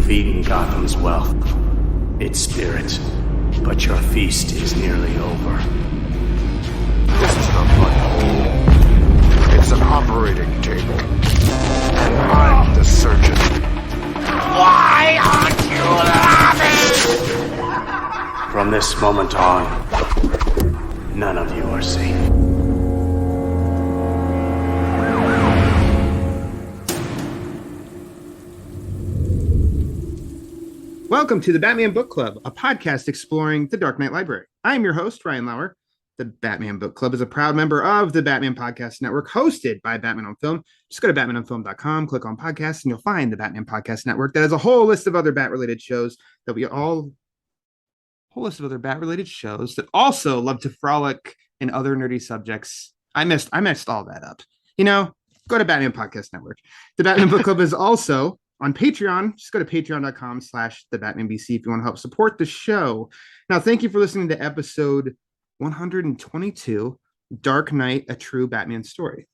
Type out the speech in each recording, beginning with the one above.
You've eaten Gotham's wealth, its spirit, but your feast is nearly over. This is not my home. It's an operating table. And I'm the surgeon. Why aren't you laughing? From this moment on, none of you are safe. Welcome to the Batman Book Club, a podcast exploring the Dark Knight Library. I'm your host, Ryan Lauer. The Batman Book Club is a proud member of the Batman Podcast Network, hosted by Batman on Film. Just go to batmanonfilm.com, click on podcasts, and you'll find the Batman Podcast Network that has a whole list of other Bat-related shows that also love to frolic in other nerdy subjects. I messed all that up. Go to Batman Podcast Network. The Batman Book Club is also on Patreon. Just go to patreon.com/thebatmanbc if you want to help support the show. Now, thank you for listening to episode 122, Dark Knight, A True Batman Story.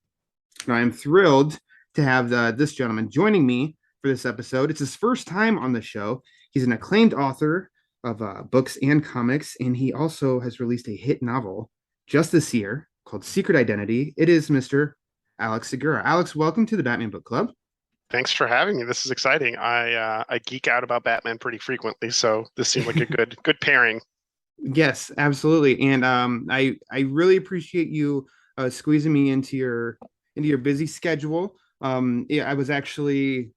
Now, I'm thrilled to have this gentleman joining me for this episode. It's his first time on the show. He's an acclaimed author of books and comics, and he also has released a hit novel just this year called Secret Identity. It is Mr. Alex Segura. Alex, welcome to the Batman Book Club. Thanks for having me. This is exciting. I geek out about Batman pretty frequently, so this seemed like a good pairing. Yes, absolutely. And I really appreciate you squeezing me into your busy schedule. I was actually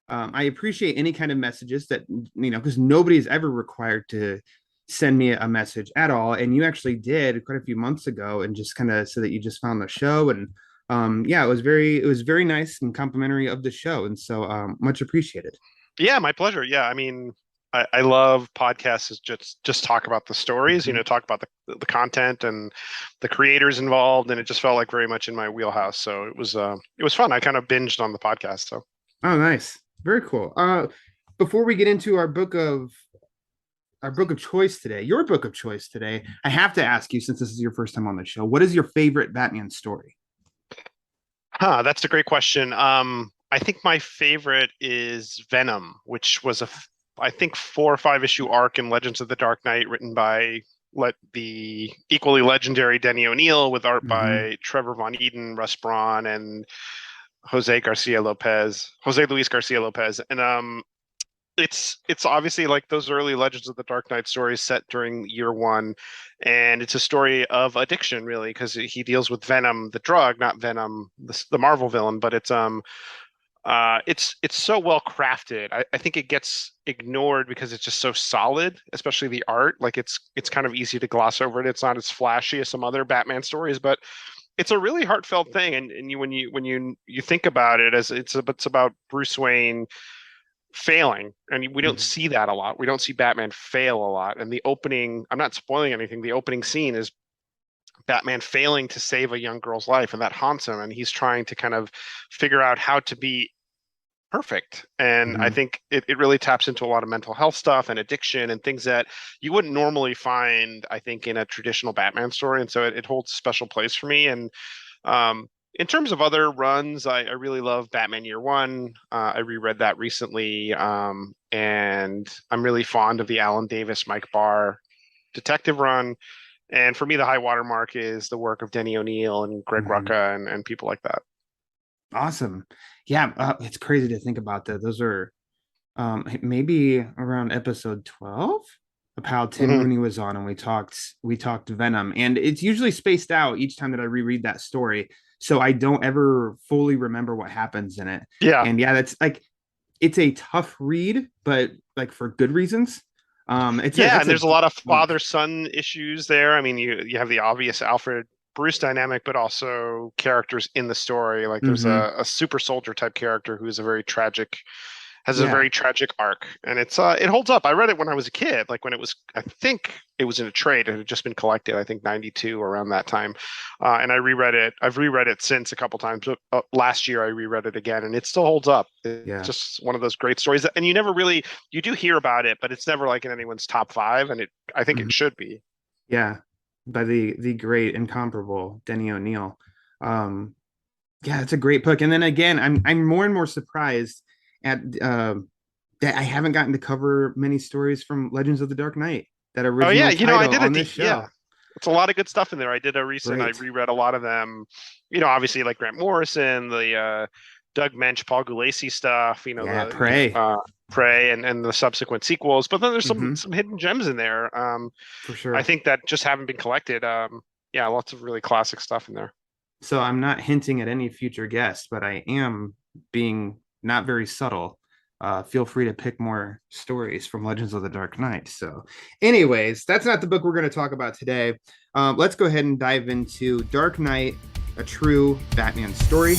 I appreciate any kind of messages that, because nobody's ever required to send me a message at all. And you actually did quite a few months ago, and just kind of said that you just found the show. And it was very nice and complimentary of the show. And so much appreciated. Yeah, my pleasure. Yeah. I mean, I love podcasts is just talk about the stories, talk about the content and the creators involved. And it just felt like very much in my wheelhouse. So it was fun. I kind of binged on the podcast. So. Oh, nice. Very cool. Before we get into our book of choice today, your book of choice today, I have to ask you, since this is your first time on the show, what is your favorite Batman story? That's a great question. I think my favorite is Venom, which was I think 4 or 5 issue arc in Legends of the Dark Knight, written by the equally legendary Denny O'Neil, with art by Trevor Von Eden, Russ Braun, and Jose Luis Garcia Lopez. And it's obviously like those early Legends of the Dark Knight stories set during year one, and it's a story of addiction, really, because he deals with Venom, the drug, not Venom, the Marvel villain. But it's so well crafted. I think it gets ignored because it's just so solid, especially the art. Like it's kind of easy to gloss over it. It's not as flashy as some other Batman stories, but it's a really heartfelt thing. And when you think about it, as it's about Bruce Wayne failing, and we don't see that a lot. We don't see Batman fail a lot. And the opening, I'm not spoiling anything, the opening scene is Batman failing to save a young girl's life, and that haunts him, and he's trying to kind of figure out how to be perfect. And I think it really taps into a lot of mental health stuff and addiction and things that you wouldn't normally find, I think, in a traditional Batman story. And so it holds a special place for me. And in terms of other runs, I really love Batman Year One. I reread that recently, and I'm really fond of the Alan Davis, Mike Barr detective run. And for me, the high watermark is the work of Denny O'Neil and Greg Rucka and people like that. Awesome. Yeah, it's crazy to think about that. Those are maybe around episode 12 of how Tim Rooney was on, and we talked Venom, and it's usually spaced out each time that I reread that story, so I don't ever fully remember what happens in it. And that's like, it's a tough read, but like for good reasons. And there's a lot of father-son issues there. I mean, you have the obvious Alfred Bruce dynamic, but also characters in the story. Like there's a super soldier type character who is a very tragic arc, and it holds up. I read it when I was a kid, like when it was, I think it was in a trade. It had just been collected, I think 92 around that time. And I reread it. I've reread it since a couple times. Last year I reread it again, and it still holds up. It's just one of those great stories and you do hear about it, but it's never like in anyone's top 5. And I think it should be. Yeah. By the great, incomparable Denny O'Neil. It's a great book. And then again, I'm more and more surprised at I haven't gotten to cover many stories from Legends of the Dark Knight, that Oh yeah, original I title did on this show. it's a lot of good stuff in there. I did a recent, I Great. reread a lot of them. Obviously like Grant Morrison, the Doug Mensch, Paul Gulacy stuff. Yeah, Prey. Prey and the subsequent sequels. But then there's Hmm. some hidden gems in there. For I sure. think that just haven't been collected. Yeah, lots of really classic stuff in there. So I'm not hinting at any future guests, but I am being not very subtle. Feel free to pick more stories from Legends of the Dark Knight. So, anyways, that's not the book we're going to talk about today. Let's go ahead and dive into Dark Knight, a true Batman story.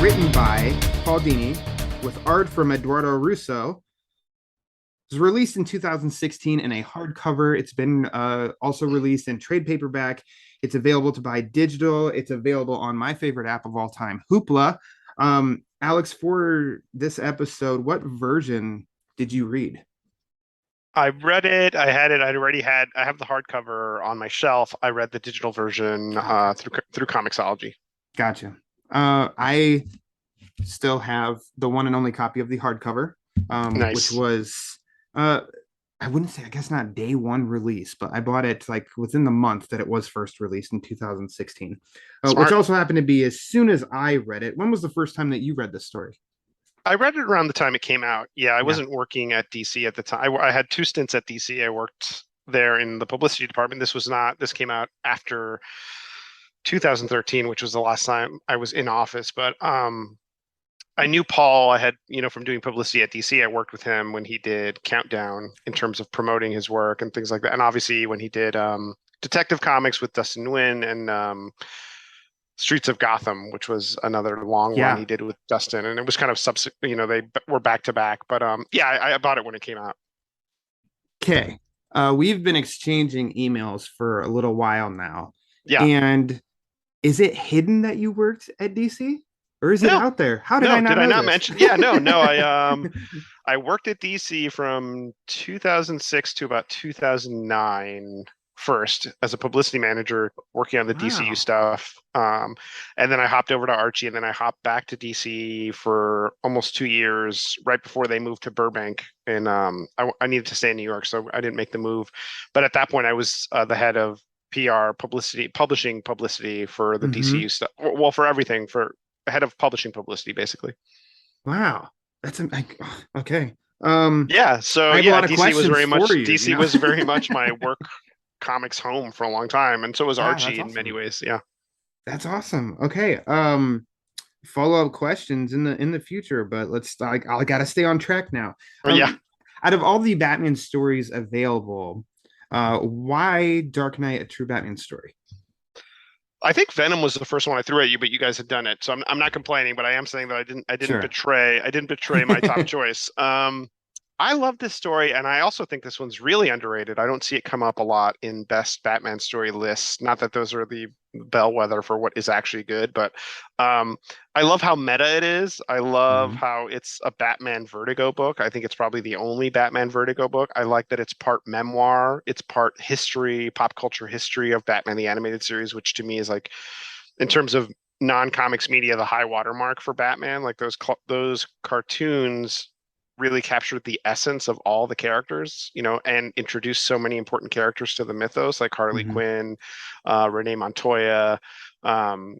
Written by Paul Dini with art from Eduardo Risso. It was released in 2016 in a hardcover. It's been also released in trade paperback. It's available to buy digital. It's available on my favorite app of all time, Hoopla. Alex, for this episode, what version did you read? I read it. I had it. I have the hardcover on my shelf. I read the digital version through Comixology. Gotcha. I still have the one and only copy of the hardcover, Nice. which was I wouldn't say, I guess not day one release, but I bought it like within the month that it was first released in 2016, which also happened to be as soon as I read it. When was the first time that you read this story? I read it around the time it came out. Yeah, I wasn't working at DC at the time. I had 2 stints at DC. I worked there in the publicity department. This came out after 2013, which was the last time I was in office. But I knew Paul. I had, from doing publicity at DC, I worked with him when he did Countdown in terms of promoting his work and things like that. And obviously when he did Detective Comics with Dustin Nguyen and Streets of Gotham, which was another long one he did with Dustin. And it was kind of they were back to back. But I bought it when it came out. Okay. We've been exchanging emails for a little while now. Yeah. And is it hidden that you worked at DC? Or is it out there? How did I not know this? mention? Yeah, no. I worked at DC from 2006 to about 2009 first as a publicity manager working on the DCU stuff. And then I hopped over to Archie, and then I hopped back to DC for almost 2 years right before they moved to Burbank. And I needed to stay in New York, so I didn't make the move. But at that point, I was the head of PR publishing publicity for the DCU stuff. Well, for everything, for head of publishing publicity, basically. Wow, that's okay. Yeah, so DC was very much my work comics home for a long time, and so was Archie in many ways. Yeah, that's awesome. Okay, follow-up questions in the future, but I gotta stay on track now. Out of all the Batman stories available, why Dark Knight, a true Batman story? I think Venom was the first one I threw at you, but you guys had done it, so I'm not complaining. But I am saying that I didn't betray my top choice. I love this story, and I also think this one's really underrated. I don't see it come up a lot in best Batman story lists. Not that those are the bellwether for what is actually good, but I love how meta it is. I love how it's a Batman Vertigo book. I think it's probably the only Batman Vertigo book. I like that it's part memoir, it's part history, pop culture history of Batman the Animated Series, which to me is like, in terms of non-comics media, the high watermark for Batman. Like those cartoons really captured the essence of all the characters, and introduced so many important characters to the mythos, like Harley Quinn, Renee Montoya, and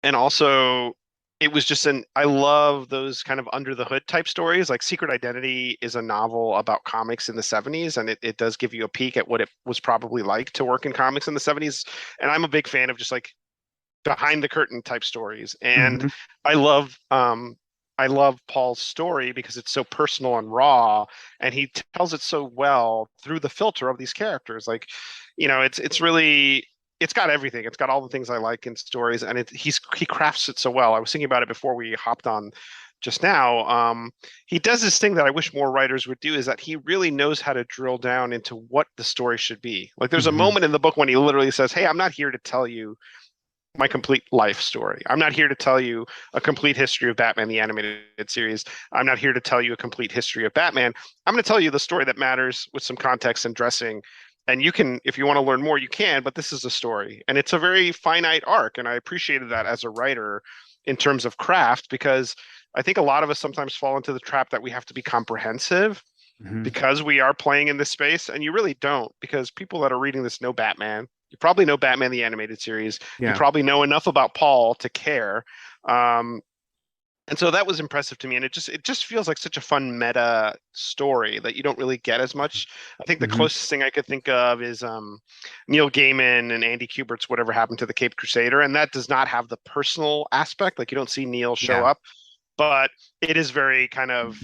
also it was just I love those kind of under the hood type stories. Like Secret Identity is a novel about comics in the 70s, and it does give you a peek at what it was probably like to work in comics in the 70s. And I'm a big fan of just like behind the curtain type stories. And I love Paul's story because it's so personal and raw, and he tells it so well through the filter of these characters. Like, it's got everything. It's got all the things I like in stories, and he crafts it so well. I was thinking about it before we hopped on just now. He does this thing that I wish more writers would do, is that he really knows how to drill down into what the story should be. Like there's a moment in the book when he literally says, "Hey, I'm not here to tell you my complete life story. I'm not here to tell you a complete history of Batman the Animated Series. I'm not here to tell you a complete history of Batman. I'm going to tell you the story that matters with some context and dressing, And you can, if you want to learn more, you can, but this is a story. And it's a very finite arc. And I appreciated that as a writer in terms of craft, because I think a lot of us sometimes fall into the trap that we have to be comprehensive Mhm. because we are playing in this space. And you really don't, because people that are reading this know Batman. You probably know Batman the animated series. You Yeah. probably know enough about Paul to care. Um, and so that was impressive to me, and it just feels like such a fun meta story that you don't really get as much. I think the Mhm. closest thing I could think of is Neil Gaiman and Andy Kubert's Whatever Happened to the Cape Crusader, and that does not have the personal aspect. Like you don't see Neil show Yeah. up, but it is very kind of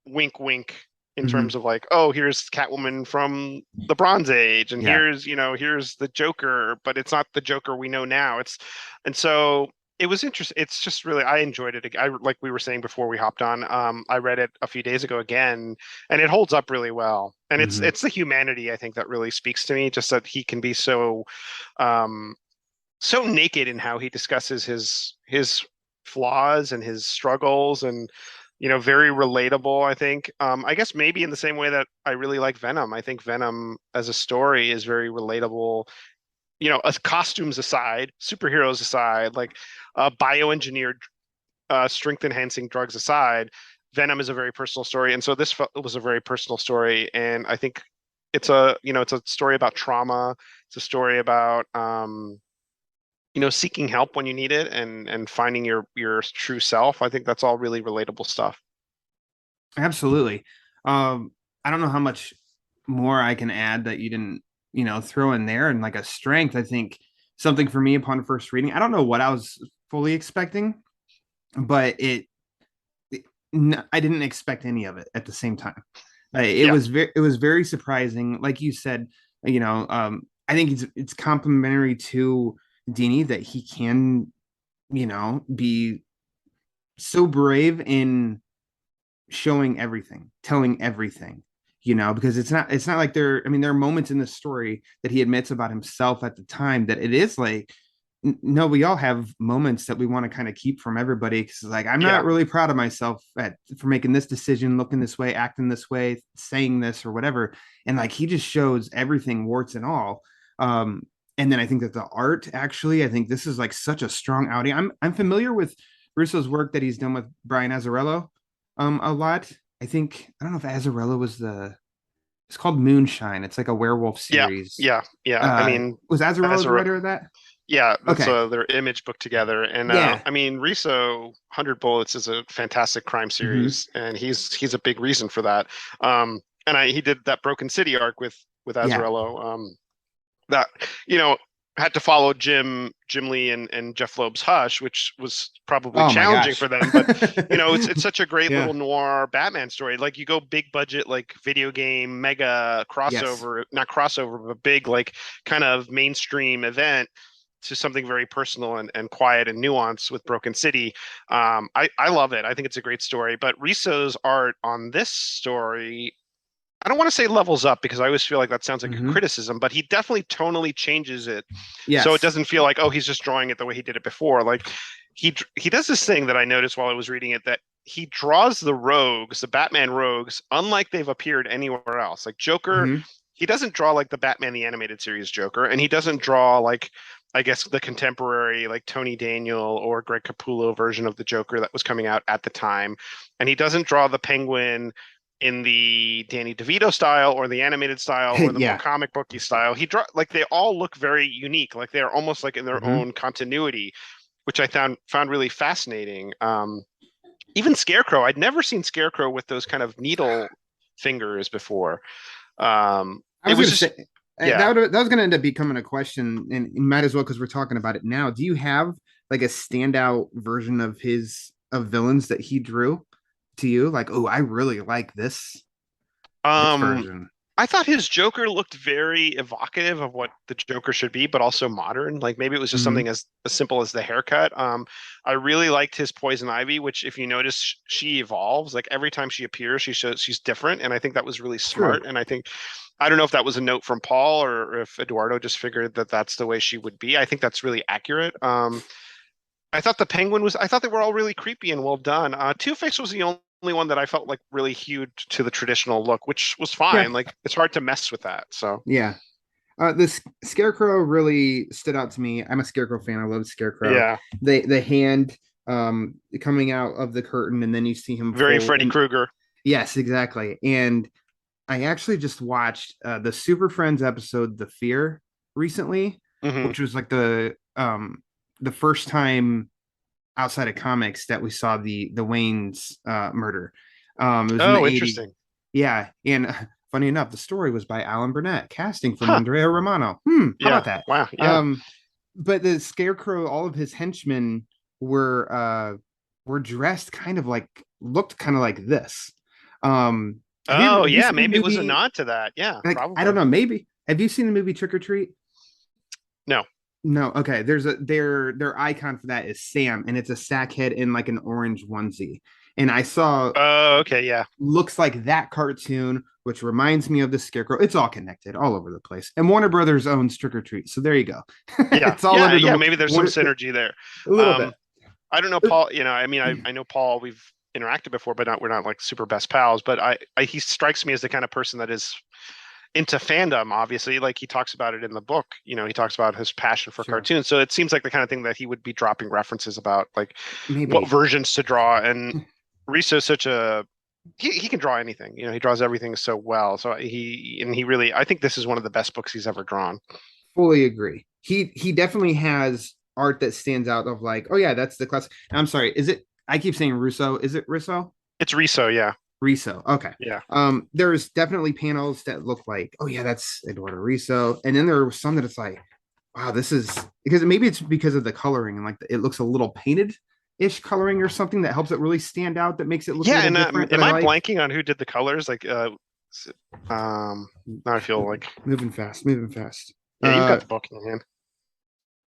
wink wink in Mhm. terms of like, oh, here's Catwoman from the Bronze Age, and Yeah. here's the Joker, but it's not the Joker we know now. And so it was interesting. It's just really, I enjoyed it. I, like we were saying before we hopped on, I read it a few days ago again, and it holds up really well. And it's Mhm. it's the humanity, I think, that really speaks to me. Just that he can be um, so naked in how he discusses his flaws and his struggles, and very relatable. I think, I guess maybe in the same way that I really like Venom. I think Venom as a story is very relatable, as costumes aside, superheroes aside, like bioengineered strength enhancing drugs aside. Venom is a very personal story, and so this was a very personal story. And I think it's a story about trauma. It's a story about seeking help when you need it, and finding your true self. I think that's all really relatable stuff. Absolutely. I don't know how much more I can add that you didn't, throw in there. And like a strength, I think something for me upon first reading, I don't know what I was fully expecting, but I didn't expect any of it at the same time. Yeah. It was very surprising. Like you said, I think it's complimentary to Dini that he can, be so brave in showing everything, telling everything, because it's not like there. I mean, there are moments in the story that he admits about himself at the time that it is like, no, we all have moments that we want to kind of keep from everybody because like I'm Yeah. not really proud of myself for making this decision, looking this way, acting this way, saying this or whatever. And like he just shows everything, warts and all. Um, and then I think that the art actually, I think this is like such a strong outing. I'm familiar with Russo's work that he's done with Brian Azzarello a lot. I don't know if Azzarello was it's called Moonshine. It's like a werewolf Yeah. series. Yeah. Yeah. I mean, Was Azzarello as the a writer of that? yeah, that's Okay. their image book together. And Yeah. I mean, Riso 100 Bullets is a fantastic crime Mm-hmm. series, and he's a big reason for that. And he did that Broken City arc with Yeah. Azzarello. That you know had to follow Jim Lee and Jeff Loeb's Hush, which was probably Oh my challenging gosh. for them. But it's such a great Yeah. little noir Batman story. Like you go big budget, like video game mega Yes. crossover, not crossover, but big like kind of mainstream event to something very personal and quiet and nuanced with Broken City. I love it. I think it's a great story. But Risso's art on this story, I don't want to say levels up because I always feel like that sounds like a Mm-hmm. criticism, but he definitely tonally changes it so it Yes. doesn't feel like, oh, he's just drawing it the way he did it before. Like he does this thing that I noticed while I was reading it, that he draws the rogues, the Batman rogues, unlike they've appeared anywhere else. Like Joker, Mm-hmm. he doesn't draw like the Batman the animated series Joker, and he doesn't draw like, I guess, the contemporary like Tony Daniel or Greg Capullo version of the Joker that was coming out at the time, and he doesn't draw the Penguin in the Danny DeVito style or the animated style or the more Yeah. comic booky style. He draw like they all look very unique, like they're almost like in their Mm-hmm. own continuity, which I found really fascinating. Even Scarecrow, I'd never seen Scarecrow with those kind of needle fingers before. I It was was gonna just say yeah. that was gonna end up becoming a question, and you might as well because we're talking about it now. Do you have like a standout version of villains that he drew to you? Like, oh, I really like this Um, version. I thought his Joker looked very evocative of what the Joker should be, but also modern. Like maybe it was just Mm-hmm. something as simple as the haircut. I really liked his Poison Ivy, which if you notice, she evolves. Like every time she appears, she's different, and I think that was really True. smart. And I don't know if that was a note from Paul or if Eduardo just figured that that's the way she would be. I think that's really accurate. I thought the Penguin was. I thought they were all really creepy and well done. Two-Face was the only one that I felt like really hewed to the traditional look, which was Yeah. fine. Like it's hard to mess with that. So Yeah. This Scarecrow really stood out to me. I'm a Scarecrow fan. I love Scarecrow. Yeah, The hand coming out of the curtain, and then you see him very full. Freddy Krueger. Yes, exactly. And I actually just watched the Super Friends episode, The Fear, recently, Hmm. which was like the first time outside of comics that we saw the Wayne's murder. It was in the Oh, 80s. interesting. Yeah, and funny enough, the story was by Alan Burnett, casting from Huh. Andrea Romano. How Yeah. about that? Wow. Yeah. Um, but the Scarecrow, all of his henchmen were dressed kind of like looked kind of like this. Oh, Have you yeah. seen the Maybe it was a movie? nod to that. Yeah, Like I don't probably. know, maybe. Have you seen the movie Trick or Treat? No. No, okay. There's a their icon for that is Sam, and it's a sack head in like an orange onesie. And I saw Oh, okay. Yeah. looks like that cartoon, which reminds me of the Scarecrow. It's all connected, all over the place. And Warner Brothers owns Trick or Treat, so there you go. Yeah. It's all Yeah. under the Yeah. Maybe there's some Warner, synergy there. a little bit. I don't know Paul. I mean, I know Paul. We've interacted before, but we're not like super best pals. But he strikes me as the kind of person that is into fandom. Obviously, like he talks about it in the book. He talks about his passion for Sure, cartoons. So it seems like the kind of thing that he would be dropping references about, like what maybe. versions to draw. And Risso's such a he can draw anything. He draws everything so well. So he really, I think this is one of the best books he's ever drawn. Fully agree. He definitely has art that stands out of like, oh yeah, that's the class. I'm sorry, is it? I keep saying Russo. Is it Russo? It's Risso, yeah, Riso. Okay. yeah, There's definitely panels that look like, oh yeah, that's Eduardo Riso, and then there were some that it's like, wow, this is because maybe it's because of the coloring and like it looks a little painted ish coloring or something that helps it really stand out that makes it look a yeah. little And different that am I I like. blanking on who did the colors? Like, now I feel like Moving fast. yeah, you've got Uh, the book in your hand.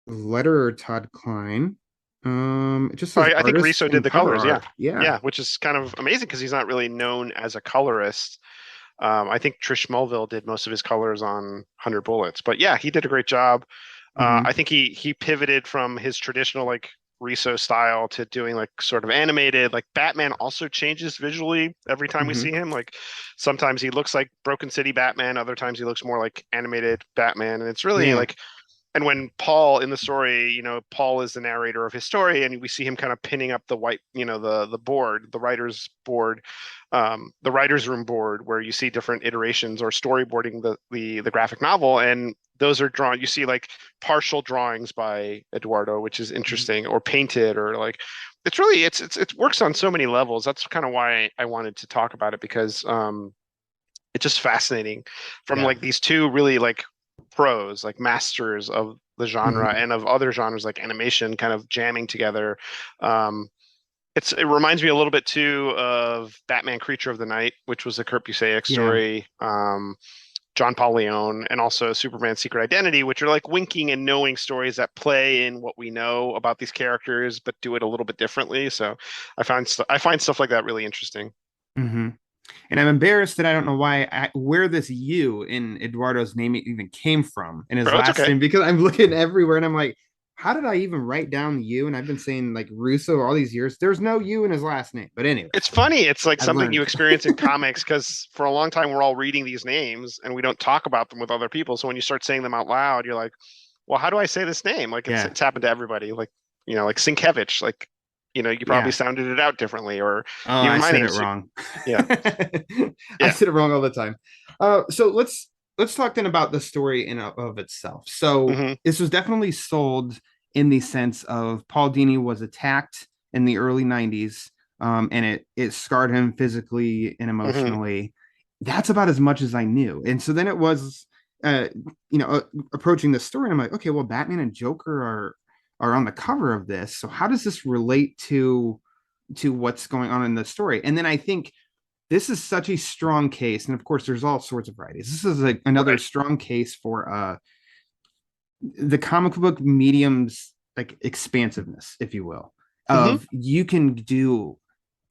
letterer Todd Klein. It just Oh, says I think artist Risso did and the cover colors. Yeah, art. Yeah. yeah, which is kind of amazing because he's not really known as a colorist. I think Trish Mulville did most of his colors on 100 Bullets, but yeah, he did a great job. Mm-hmm. I think he pivoted from his traditional like Riso style to doing like sort of animated. Like Batman also changes visually every time we Mm-hmm. see him. Like sometimes he looks like Broken City Batman, other times he looks more like animated Batman, and it's really Yeah. like. And when Paul in the story, Paul is the narrator of his story, and we see him kind of pinning up the white, the board, the writer's board, the writer's room board, where you see different iterations or storyboarding the graphic novel, and those are drawn. You see like partial drawings by Eduardo, which is Mm-hmm. interesting, or painted, or like it's really it works on so many levels. That's kind of why I wanted to talk about it because it's just fascinating from Yeah. like these two really like pros, like masters of the genre Mm-hmm. and of other genres like animation kind of jamming together. Um, it reminds me a little bit too of Batman Creature of the Night, which was a Kurt Busiek Yeah. story. John Paul Leon and also Superman Secret Identity, which are like winking and knowing stories that play in what we know about these characters, but do it a little bit differently. So I find stuff like that really interesting. Mm-hmm. And I'm embarrassed that I don't know where this U in Eduardo's name even came from in his Bro, it's last okay. name because I'm looking everywhere and I'm like, how did I even write down U? And I've been saying like Russo all these years. There's no U in his last name. But anyways, It's funny. It's like I've something learned. you experience in comics because for a long time we're all reading these names and we don't talk about them with other people. So when you start saying them out loud, you're like, well, how do I say this name? Like it's Yeah. it's happened to everybody. Like like Sienkiewicz. Like you probably Yeah. sounded it out differently. Or Oh, even I my said name. it wrong. Yeah, I yeah. said it wrong all the time. So let's talk then about the story in of itself. So Hmm. this was definitely sold in the sense of Paul Dini was attacked in the early '90s, and it scarred him physically and Hmm. emotionally. That's about as much as I knew. And so then it was, uh, approaching the story. And I'm like, okay, well, Batman and Joker are on the cover of this. So how does this relate to what's going on in the story? And then I think this is such a strong case, and of course, there's all sorts of varieties. This is another Right. strong case for the comic book medium's like expansiveness, if you will, Hmm. of you can do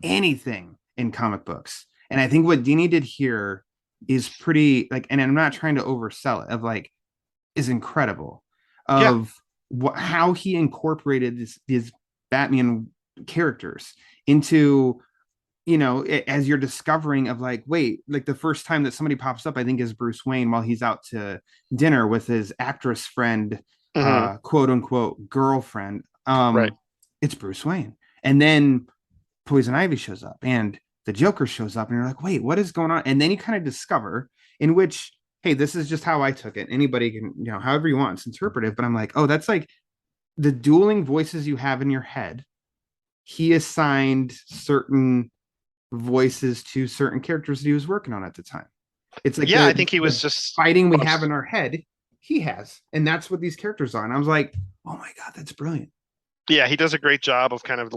anything in comic books. And I think what Dini did here is pretty like, and I'm not trying to oversell it, of like is incredible Yeah. of how he incorporated these Batman characters into as you're discovering of like, wait, like the first time that somebody pops up, I think is Bruce Wayne while he's out to dinner with his actress friend, Hmm. quote unquote girlfriend. Right. It's Bruce Wayne. And then Poison Ivy shows up and the Joker shows up, and you're like, wait, what is going on? And then you kind of discover in which, hey, this is just how I took it. Anybody can, however you want, it's interpretive, but I'm like, oh, that's like the dueling voices you have in your head. He assigned certain voices to certain characters that he was working on at the time. It's like Yeah, I the think he was the just. fighting we Oh, have in our head, he has, and that's what these characters are. And I was like, oh my god, that's brilliant. yeah, he does a great job of kind of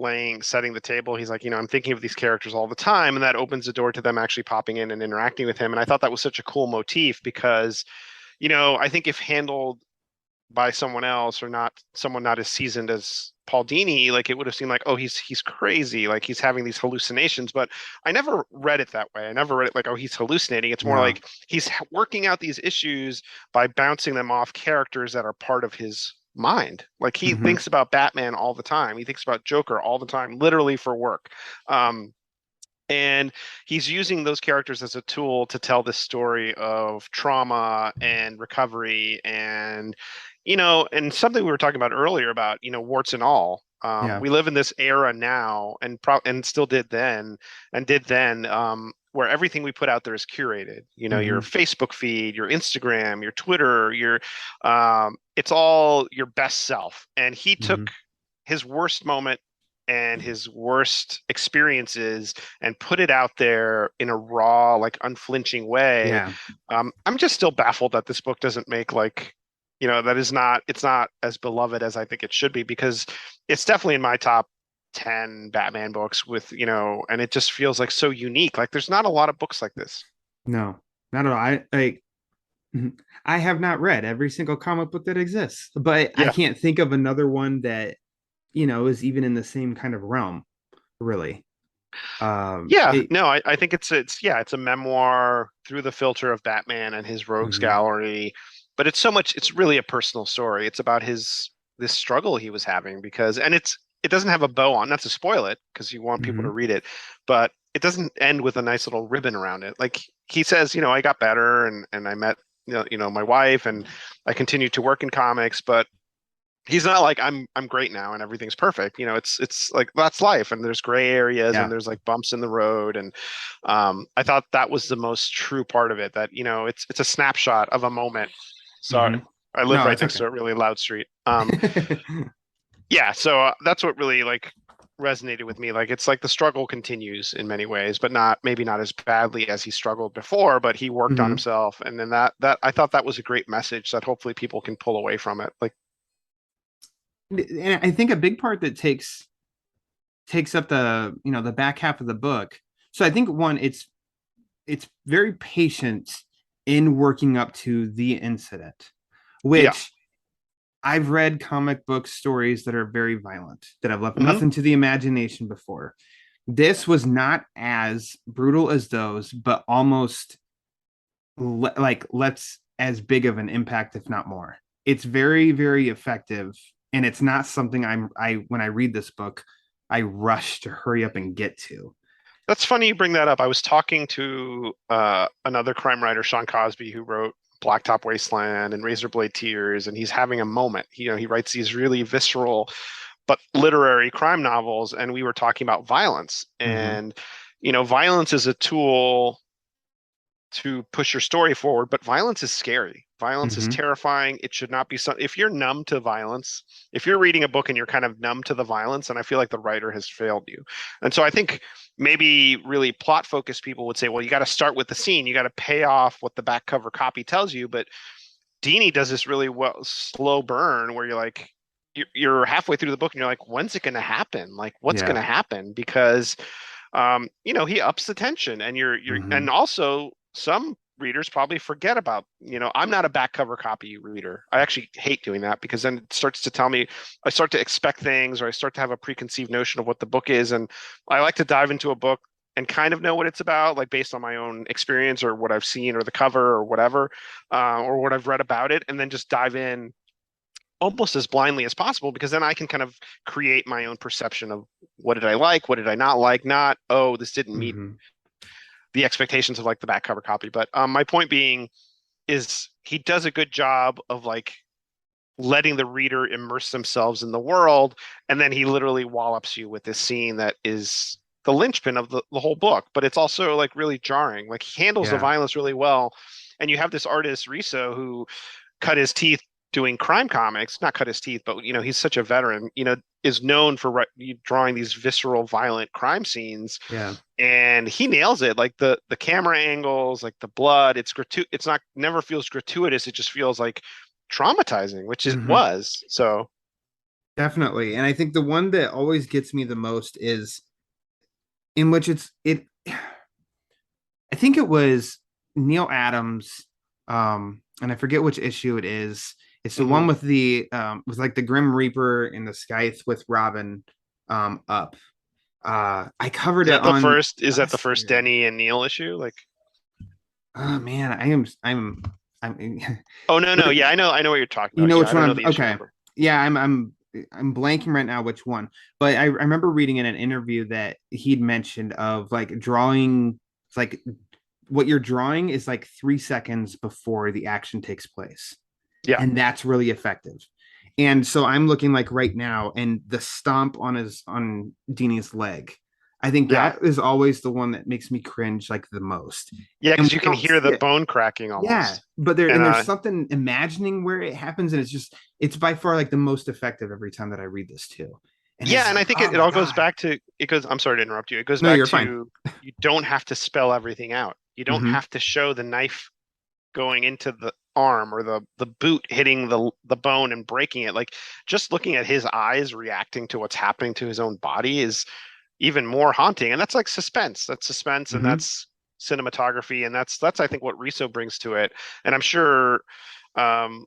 setting the table. He's like, I'm thinking of these characters all the time, and that opens the door to them actually popping in and interacting with him. And I thought that was such a cool motif because, I think if handled by someone else or not someone not as seasoned as Paul Dini, like it would have seemed like, oh, he's crazy, like he's having these hallucinations. But I never read it that way. I never read it like, oh, he's hallucinating. It's more No. like he's working out these issues by bouncing them off characters that are part of his mind. Like he Mm-hmm. thinks about Batman all the time. He thinks about Joker all the time, literally for work. And he's using those characters as a tool to tell this story of trauma and recovery and something we were talking about earlier about warts and all. Yeah. We live in this era now and still did then where everything we put out there is curated. Your Mm-hmm. Facebook feed, your Instagram, your Twitter, it's all your best self. And he Mm-hmm. took his worst moment and his worst experiences and put it out there in a raw, like unflinching way. Yeah. I'm just still baffled that this book doesn't make it's not as beloved as I think it should be, because it's definitely in my top 10 Batman books and it just feels like so unique. Like there's not a lot of books like this. No, not at all. I have not read every single comic book that exists, but I Yeah. can't think of another one that is even in the same kind of realm, really. Yeah, It, no, I think it's a memoir through the filter of Batman and his rogues mhm. gallery, but it's really a personal story. It's about this struggle he was having and it doesn't have a bow on, not to spoil it because you want people to Mhm. read it, but it doesn't end with a nice little ribbon around it. Like he says, I got better and I met my wife and I continued to work in comics, but he's not like I'm great now and everything's perfect. It's like that's life and there's gray areas and Yeah. there's like bumps in the road. And I thought that was the most true part of it, that it's a snapshot of a moment. Sorry, Mhm. I live No, right that's next okay. to a really loud street. Yeah, so that's what really like resonated with me. Like it's like the struggle continues in many ways, but maybe not as badly as he struggled before, but he worked on Mhm. himself. And then that I thought that was a great message that hopefully people can pull away from it. Like, And I think a big part that takes up the back half of the book. So I think one, it's very patient in working up to the incident, yeah. which I've read comic book stories that are very violent, that have left Hmm. nothing to the imagination before. This was not as brutal as those, but almost like let's as big of an impact, if not more. It's very, very effective, and it's not something I when I read this book, I rush to hurry up and get to. That's funny you bring that up. I was talking to another crime writer, Sean Cosby, who wrote Blacktop Wasteland and Razorblade Tears, and he's having a moment. He writes these really visceral but literary crime novels, and we were talking about violence. Mm-hmm. And violence is a tool to push your story forward, but violence is scary. Violence is Mm-hmm. terrifying. It should not be something. If you're numb to violence, if you're reading a book and you're kind of numb to the violence, and I feel like the writer has failed you. And so I think maybe really plot focused people would say, well, you got to start with the scene. You got to pay off what the back cover copy tells you. But Dini does this really well, slow burn where you're like, you're halfway through the book and you're like, when's it going to happen? Like, what's going Yeah. to happen? Because he ups the tension, and Mm-hmm. and also some readers probably forget about, I'm not a back cover copy reader. I actually hate doing that because then it starts to tell me, I start to expect things, or I start to have a preconceived notion of what the book is. And I like to dive into a book and kind of know what it's about, like based on my own experience or what I've seen or the cover or whatever, or what I've read about it, and then just dive in almost as blindly as possible, because then I can kind of create my own perception of what did I like, what did I not like, not, oh, this didn't meet Mm-hmm. the expectations of like the back cover copy. But my point being is he does a good job of like letting the reader immerse themselves in the world, and then he literally wallops you with this scene that is the linchpin of the whole book. But it's also like really jarring. Like he handles the Yeah. violence really well, and you have this artist Risso who cut his teeth doing crime comics, not cut his teeth, but you know, he's such a veteran, you know, is known for drawing these visceral violent crime scenes, Yeah. and he nails it. Like the camera angles, like the blood, it's not, never feels gratuitous, it just feels like traumatizing, which it Mm-hmm. was. So Definitely. And I think the one that always gets me the most is in which I think it was Neil Adams, and I forget which issue it is. It's the one mhm. with the with like the Grim Reaper and the Scythe with Robin up. I covered Is it that the on first, is that the last first year. Denny and Neil issue? Like, Oh man, I'm oh no, no, yeah, I know what you're talking you about. know Yeah, which I one don't know I'm the issue okay. number. Yeah, I'm blanking right now which one. But I remember reading in an interview that he'd mentioned of like drawing like what you're drawing is like 3 seconds before the action takes place. Yeah. And that's really effective. And so I'm looking like right now, and the stomp on Dini's leg, I think Yeah. that is always the one that makes me cringe like the most. Yeah, And because we you can don't hear see the it. bone cracking Yeah, almost. but And there's something imagining where it happens, and it's by far like the most effective every time that I read this too. And yeah, it's and I like, think oh it my all goes god. back to, it goes, I'm sorry to interrupt you. It goes No, back you're fine. to, you don't have to spell everything out. You don't Hmm. have to show the knife going into the arm, or the boot hitting the bone and breaking it. Like, just looking at his eyes reacting to what's happening to his own body is even more haunting. And that's like suspense. That's suspense, and Hmm. that's cinematography, and that's I think what Riso brings to it. And I'm sure um,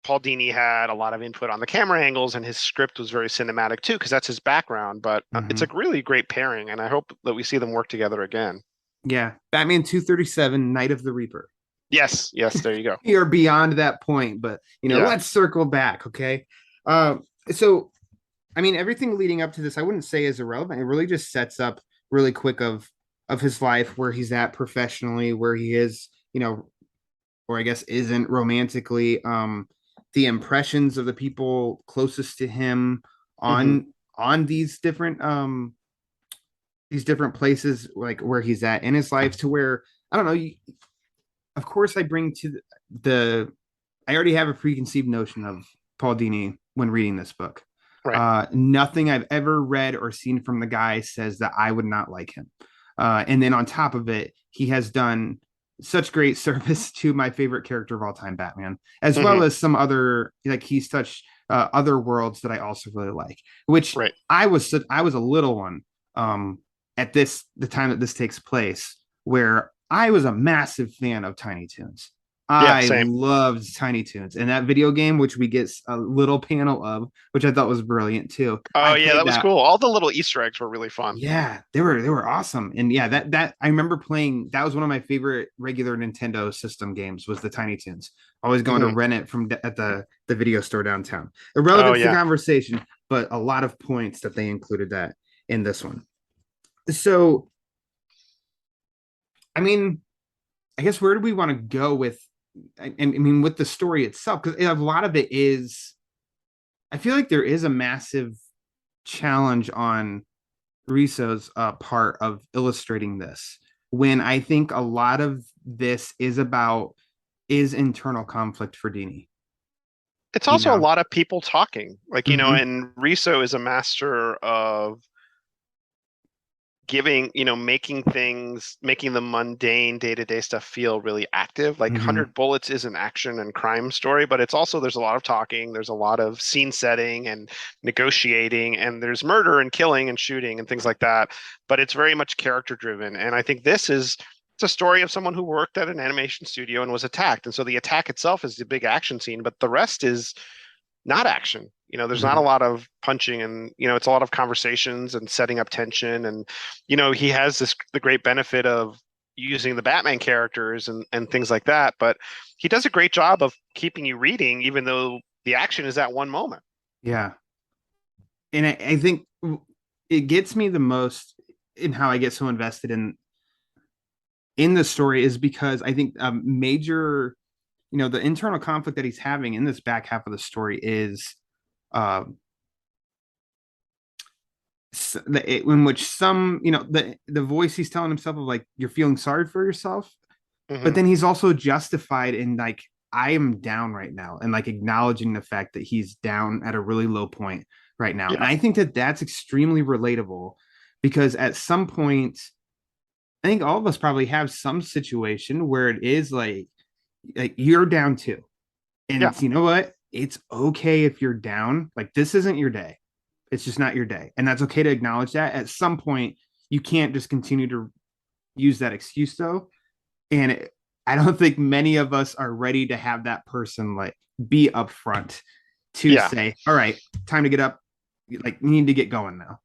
Paul Dini had a lot of input on the camera angles, and his script was very cinematic too, because that's his background. But it's Hmm. a really great pairing, and I hope that we see them work together again. Yeah, Batman 237, Night of the Reaper. Yes, yes, there you go. We are beyond that point, but Yeah. let's circle back, okay? Uh, so I mean, everything leading up to this, I wouldn't say is irrelevant. It really just sets up really quick of his life, where he's at professionally, where he is, or I guess isn't romantically, the impressions of the people closest to him Hmm. on these different places, like where he's at in his life, to where I don't know. Of course, I bring to the I already have a preconceived notion of Paul Dini when reading this book. Right. Nothing I've ever read or seen from the guy says that I would not like him. And then on top of it, he has done such great service to my favorite character of all time, Batman, as well Hmm. as some other, like he's touched other worlds that I also really like. Which Right. I was a little one um, at the time that this takes place, where I was a massive fan of Tiny Toons. Yeah, I same. loved Tiny Toons, and that video game, which we get a little panel of, which I thought was brilliant too. Oh I yeah, played that was that. cool. All the little Easter eggs were really fun. Yeah, they were awesome, and yeah, that I remember playing. That was one of my favorite regular Nintendo system games. Was the Tiny Toons. Always going to Hmm. rent it from at the video store downtown. Oh Irrelevant to the yeah. conversation, but a lot of points that they included that in this one. So, I mean, I guess where do we want to go with? I mean, with the story itself, because a lot of it is. I feel like there is a massive challenge on Risso's part of illustrating this, when I think a lot of this is internal conflict for Dini. It's You also a know. lot of people talking. Like, Mm-hmm. and Riso is a master of giving, making the mundane day-to-day stuff feel really active. Like Mm-hmm. 100 Bullets is an action and crime story, but it's also, there's a lot of talking, there's a lot of scene setting and negotiating, and there's murder and killing and shooting and things like that. But it's very much character driven. And I think it's a story of someone who worked at an animation studio and was attacked. And so the attack itself is the big action scene, but the rest is not action. There's not a Mm-hmm. lot of punching, and it's a lot of conversations and setting up tension. And he has the great benefit of using the Batman characters and things like that. But he does a great job of keeping you reading, even though the action is that one moment. Yeah. And I think it gets me the most in how I get so invested in the story is because I think a major, the internal conflict that he's having in this back half of the story is uh, in which some, the voice he's telling himself of like, you're feeling sorry for yourself, but Hmm. then he's also justified in like, I am down right now, and like acknowledging the fact that he's down at a really low point right now. And Yeah. I think that that's extremely relatable because at some point, I think all of us probably have some situation where it is like you're down too. And Yeah. it's, you know what? It's okay if you're down. Like this isn't your day. It's just not your day. And that's okay to acknowledge that. At some point, you can't just continue to use that excuse though. And I don't think many of us are ready to have that person like be upfront to Yeah. say, all right, time to get up. Like you need to get going now,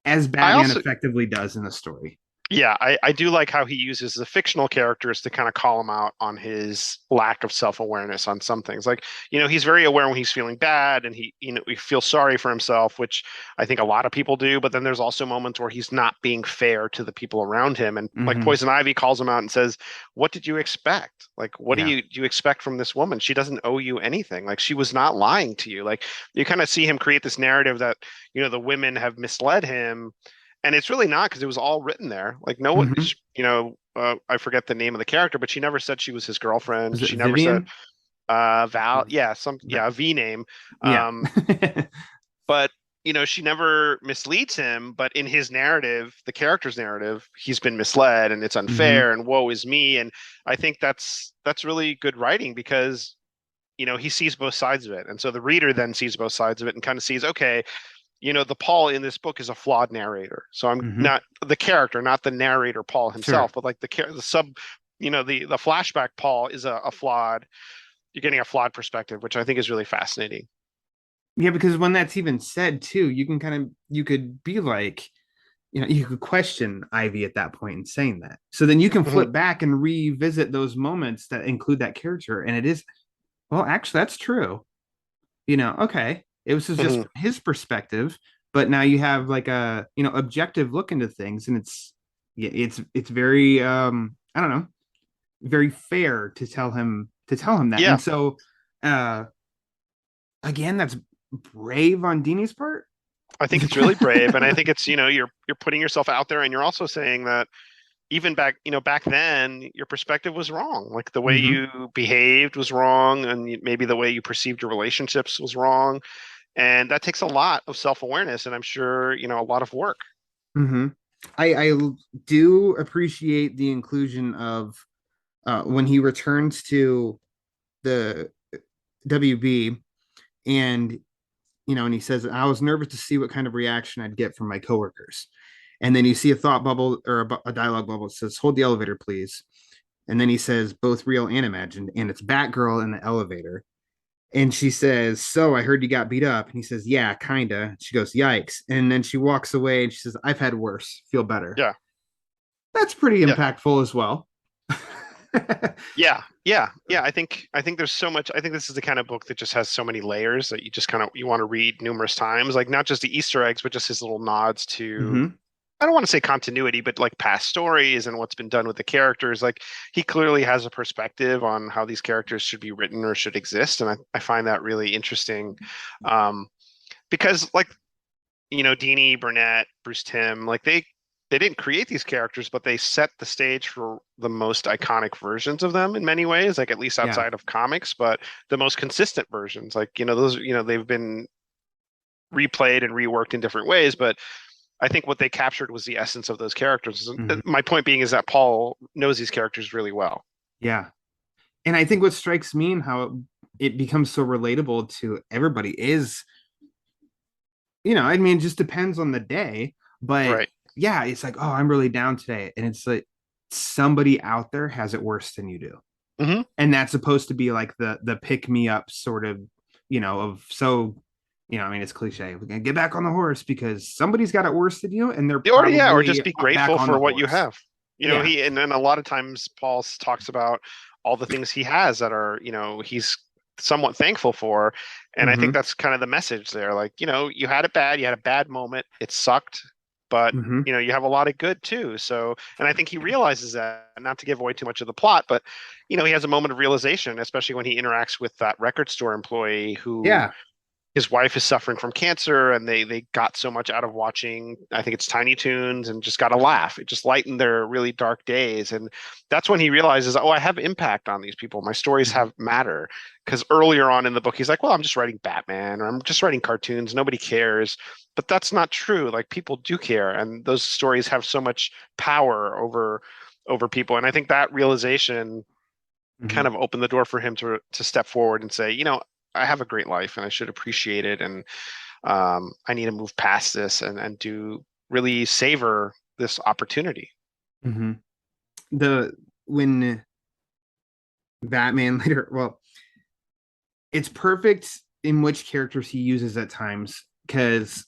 as I Batman also, effectively does in the story. yeah, I do like how he uses the fictional characters to kind of call him out on his lack of self-awareness on some things. Like, he's very aware when he's feeling bad and he feels sorry for himself, which I think a lot of people do. But then there's also moments where he's not being fair to the people around him. And like Mm-hmm. Poison Ivy calls him out and says, "What did you expect? Like, what Yeah. do you expect from this woman? She doesn't owe you anything. Like, she was not lying to you." Like, you kind of see him create this narrative that, the women have misled him, and it's really not because it was all written there. Like no one, Mm-hmm. I forget the name of the character, but she never said she was his girlfriend. Was it She never said Vivian? Val. Or Yeah, the, a V name. yeah. Um, but she never misleads him. But in his narrative, the character's narrative, he's been misled, and it's Mm-hmm. unfair, and woe is me. And I think that's really good writing because he sees both sides of it, and so the reader then sees both sides of it and kind of sees, okay, the Paul in this book is a flawed narrator. So I'm Mm-hmm. not the character, not the narrator Paul Sure. himself, but like the sub, the flashback Paul is a flawed. You're getting a flawed perspective, which I think is really fascinating. Yeah, because when that's even said too, you could be like, you could question Ivy at that point in saying that. So then you can Hmm. flip back and revisit those moments that include that character. And it is, well, actually, that's true. Okay. It was just Hmm. his perspective, but now you have like a, objective look into things. And yeah, it's very, I don't know, very fair to tell him that. Yeah, And so, uh, again, that's brave on Dini's part. I think it's really brave, and I think it's you're putting yourself out there, and you're also saying that even back then your perspective was wrong, like the way Hmm. you behaved was wrong, and maybe the way you perceived your relationships was wrong. And that takes a lot of self-awareness, and I'm sure a lot of work. Hmm. I do appreciate the inclusion of when he returns to the WB, and and he says, I was nervous to see what kind of reaction I'd get from my coworkers. And then you see a thought bubble or a dialogue bubble that says, hold the elevator, please. And then he says, both real and imagined. And it's Batgirl in the elevator. And she says, so I heard you got beat up. And he says, yeah, kinda. She goes, yikes. And then she walks away and she says, I've had worse. Feel better. Yeah. That's pretty Yeah. impactful as well. Yeah. I think there's so much. I think this is the kind of book that just has so many layers that you just kind of you want to read numerous times. Like not just the Easter eggs, but just his little nods to, Mm-hmm. I don't want to say continuity, but like past stories and what's been done with the characters. Like he clearly has a perspective on how these characters should be written or should exist, and I find that really interesting. Um, because like Dini, Burnett, Bruce Timm, like they didn't create these characters, but they set the stage for the most iconic versions of them in many ways, like at least Yeah. outside of comics, but the most consistent versions. Like, those, they've been replayed and reworked in different ways, but I think what they captured was the essence of those characters. Mm-hmm. My point being is that Paul knows these characters really well. Yeah. And I think what strikes me and how it becomes so relatable to everybody is, I mean, it just depends on the day. But Right. yeah, it's like, oh, I'm really down today. And it's like somebody out there has it worse than you do. Hmm. And that's supposed to be like the pick me up sort of, of so, I mean, it's cliche. We're gonna get back on the horse because somebody's got it worse than you, and they're Or yeah, or probably just be back grateful on for the what you horse. have. Yeah. And then a lot of times Paul talks about all the things he has that are, he's somewhat thankful for. And I think Mm-hmm. that's kind of the message there. Like, you had it bad, you had a bad moment, it sucked, but Mm-hmm. you have a lot of good too. So, and I think he realizes that, not to give away too much of the plot, but he has a moment of realization, especially when he interacts with that record store employee who Yeah. his wife is suffering from cancer, and they got so much out of watching, I think it's Tiny Toons, and just got a laugh. It just lightened their really dark days. And that's when he realizes, oh, I have impact on these people. My stories Mm-hmm. have matter. Because earlier on in the book, he's like, well, I'm just writing Batman, or I'm just writing cartoons. Nobody cares. But that's not true. Like, people do care, and those stories have so much power over people. And I think that realization Mm-hmm. kind of opened the door for him to step forward and say, I have a great life and I should appreciate it. And I need to move past this and do really savor this opportunity. Mm-hmm. The when Batman later, well, it's perfect in which characters he uses at times because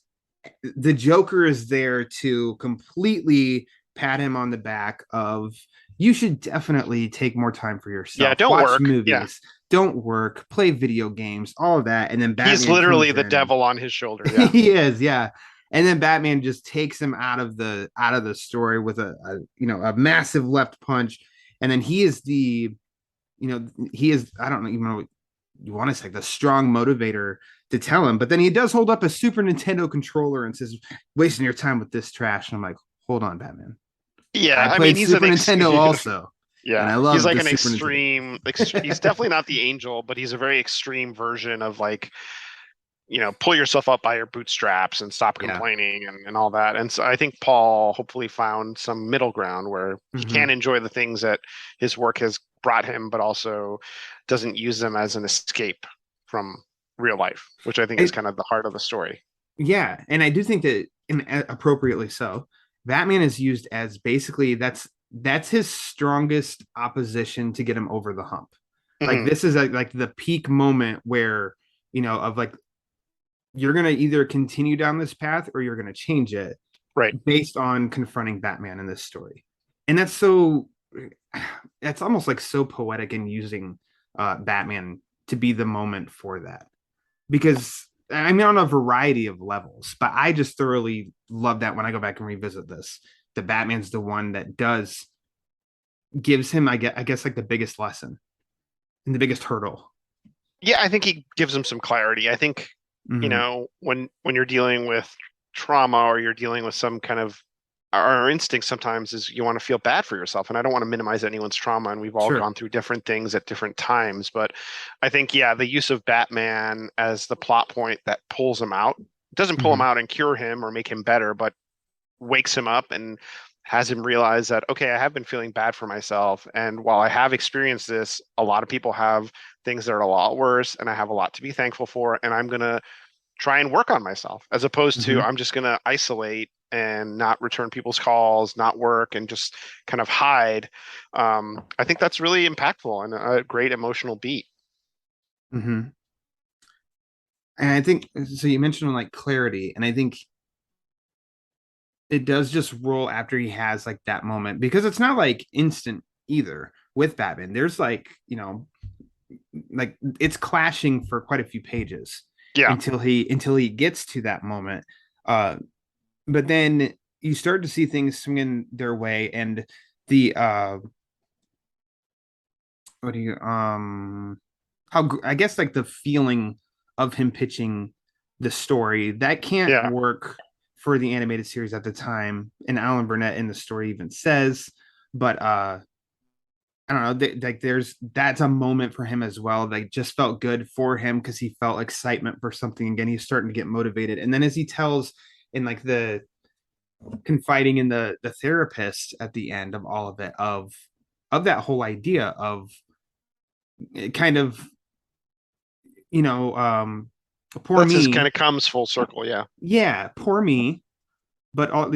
the Joker is there to completely pat him on the back of you should definitely take more time for Yeah, yourself, don't watch work. Yeah. movies, don't work, play video games, all of that. And then He's Batman literally comes the in and devil on his shoulder. Yeah. he is, yeah. And then Batman just takes him out of the story with a massive left punch. And then he is he is, I don't even know what you want to say, the strong motivator to tell him. But then he does hold up a Super Nintendo controller and says, wasting your time with this trash. And I'm like, hold on, Batman. I Yeah. I mean, played Super Nintendo also, and yeah, I he's love like the an Super Nintendo. he's definitely not the angel, but he's a very extreme version of like, pull yourself up by your bootstraps and stop Yeah. complaining and all that. And so I think Paul hopefully found some middle ground where he Mm-hmm. can enjoy the things that his work has brought him, but also doesn't use them as an escape from real life, which I think is kind of the heart of the story. Yeah, and I do think that, appropriately so, Batman is used as basically that's his strongest opposition to get him over the hump. Like Hmm. this is like the peak moment where of like you're gonna either continue down this path or you're gonna change it Right. based on confronting Batman in this story, and that's almost like so poetic in using Batman to be the moment for that because I mean on a variety of levels, but I just thoroughly love that when I go back and revisit this, the Batman's the one that does gives him, I guess like the biggest lesson and the biggest hurdle. Yeah, I think he gives him some clarity. I think, Mm-hmm. when you're dealing with trauma, or you're dealing with some kind of, our instinct sometimes is you want to feel bad for yourself. And I don't want to minimize anyone's trauma, and we've all Sure. gone through different things at different times. But I think, yeah, the use of Batman as the plot point that pulls him out, doesn't pull him Mm-hmm. out and cure him or make him better, but wakes him up and has him realize that, okay, I have been feeling bad for myself. And while I have experienced this, a lot of people have things that are a lot worse, and I have a lot to be thankful for. And I'm going to try and work on myself, as opposed to Mm-hmm. I'm just going to isolate and not return people's calls, not work, and just kind of hide. I think that's really impactful and a great emotional beat. Mm-hmm. And I think so. You mentioned like clarity, and I think it does just roll after he has like that moment because it's not like instant either with Batman. There's like it's clashing for quite a few pages Yeah. until he gets to that moment. Uh, but then you start to see things swinging their way, and the what do you how I guess like the feeling of him pitching the story that can't Yeah. work for the animated series at the time, and Alan Burnett in the story even says, but I don't know, like that's a moment for him as well. Like just felt good for him because he felt excitement for something again. He's starting to get motivated, and then as he tells in like the confiding in the therapist at the end of all of it of that whole idea of kind of you know poor That's just kind me, of comes full circle. Yeah. yeah, poor me, but all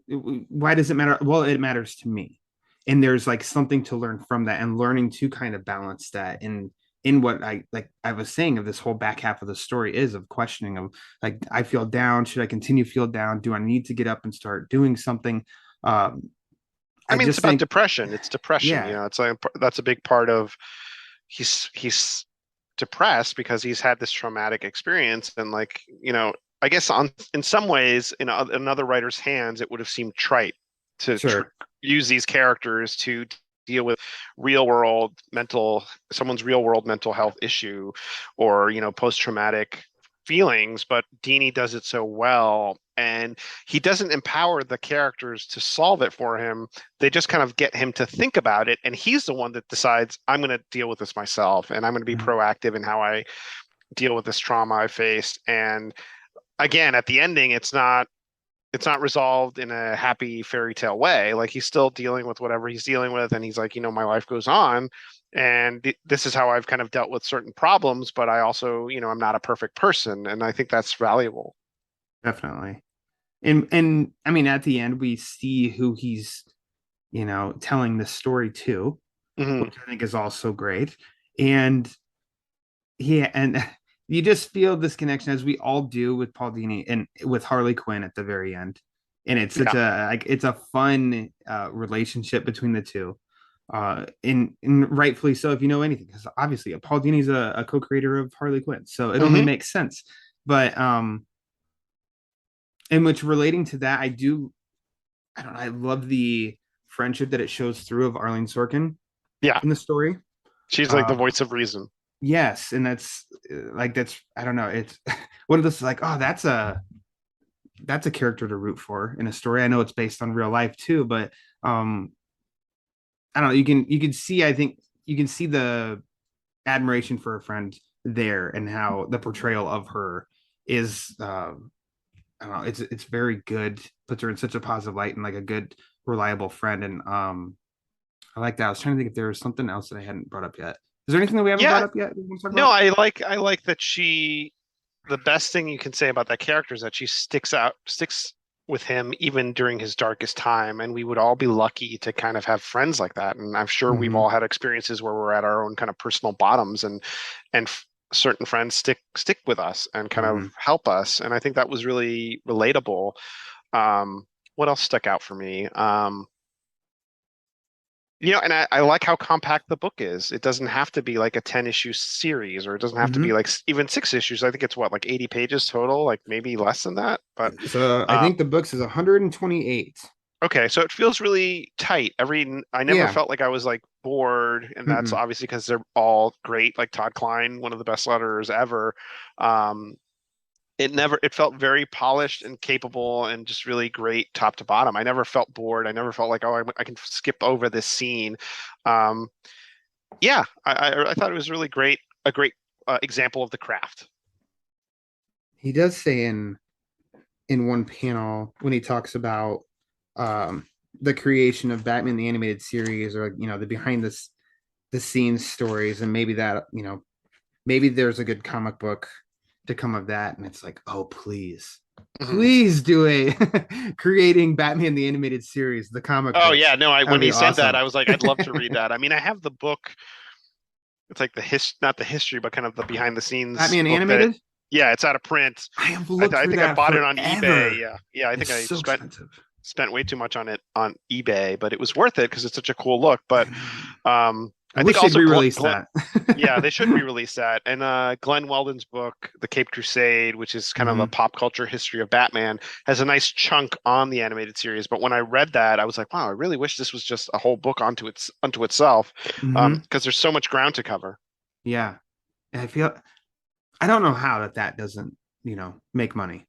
why does it matter? Well, it matters to me, and there's like something to learn from that, and learning to kind of balance that in what I was saying of this whole back half of the story is of questioning of like I feel down, should I continue to feel down, do I need to get up and start doing something? um I I mean, it's just about think depression. It's depression. yeah. It's like that's a big part of he's depressed because he's had this traumatic experience. And like, I guess in some ways, in other writers' hands, it would have seemed trite to Sure. use these characters to deal with someone's real world mental health issue, or post-traumatic feelings. But Dini does it so well, and he doesn't empower the characters to solve it for him. They just kind of get him to think about it, and he's the one that decides, I'm going to deal with this myself, and I'm going to be proactive in how I deal with this trauma I faced. And again, at the ending, it's not resolved in a happy fairy tale way. Like, he's still dealing with whatever he's dealing with, and he's like, my life goes on, and this is how I've kind of dealt with certain problems, but I also, I'm not a perfect person, and I think that's valuable. Definitely. And I mean, at the end, we see who he's, telling the story to, Hmm. which I think is also great. And and you just feel this connection, as we all do with Paul Dini and with Harley Quinn at the very end. And it's such it's a fun relationship between the two. And rightfully so, if you know anything, because obviously Paul Dini's a co-creator of Harley Quinn, so it only Hmm. makes sense. But in which, relating to that, I don't know, I love the friendship that it shows through of Arlene Sorkin Yeah, in the story. she's like the Uh, voice of reason. yes, and that's I don't know, it's one of those, like, oh, that's a character to root for in a story. I know it's based on real life too, but I don't know, you can see, I think you can see the admiration for a friend there, and how the portrayal of her is I don't know, it's very good, puts her in such a positive light, and like a good, reliable friend. And I like that. I was trying to think if there was something else that I hadn't brought up yet. Is there anything that we haven't Yeah, brought up yet that we want to talk no, about? I like that the best thing you can say about that character is that she sticks with him even during his darkest time. And we would all be lucky to kind of have friends like that. And I'm sure we've Mm-hmm. all had experiences where we're at our own kind of personal bottoms, and certain friends stick with us and kind Mm-hmm. of help us. And I think that was really relatable. What else stuck out for me? And I like how compact the book is. It doesn't have to be like a 10-issue series, or it doesn't have to be Mm-hmm. like even 6 issues. I think it's what, like 80 pages total, like maybe less than that. But So I uh, think the books is 128. okay, so it feels really tight. I never Yeah. felt like I was like bored, and that's Mm-mm. obviously because they're all great. Like Todd Klein, one of the best letterers ever. Um, it felt very polished and capable, and just really great top to bottom. I never felt bored. I never felt like, oh, I can skip over this scene. Um, yeah, I thought it was really great, a great example of the craft. He does say in one panel, when he talks about um the creation of Batman the animated series, or the behind the scenes stories, and maybe that, maybe there's a good comic book to come of that. And it's like, oh, Mhm. please do a creating Batman the animated series, the comic Oh books. yeah, no, That would when be he said that, awesome. I was like, I'd love to read that. I mean, I have the book. It's like not the history, but kind of the behind the scenes Batman book that, animated. yeah, it's out of print. I have I, looked th I through think I that bought it on eBay. forever. Yeah, yeah, I think It's I so expensive. spent way too much on it on eBay, but it was worth it because it's such a cool look. But I know. I I think wish they'd also re-release that. yeah, they should re-release that. And Glenn Weldon's book, The Cape Crusade, which is kind of a Mhm. pop culture history of Batman, has a nice chunk on the animated series. But when I read that, I was like, wow, I really wish this was just a whole book unto itself, Mhm. because there's so much ground to cover. Yeah. And I don't know how that doesn't, make money.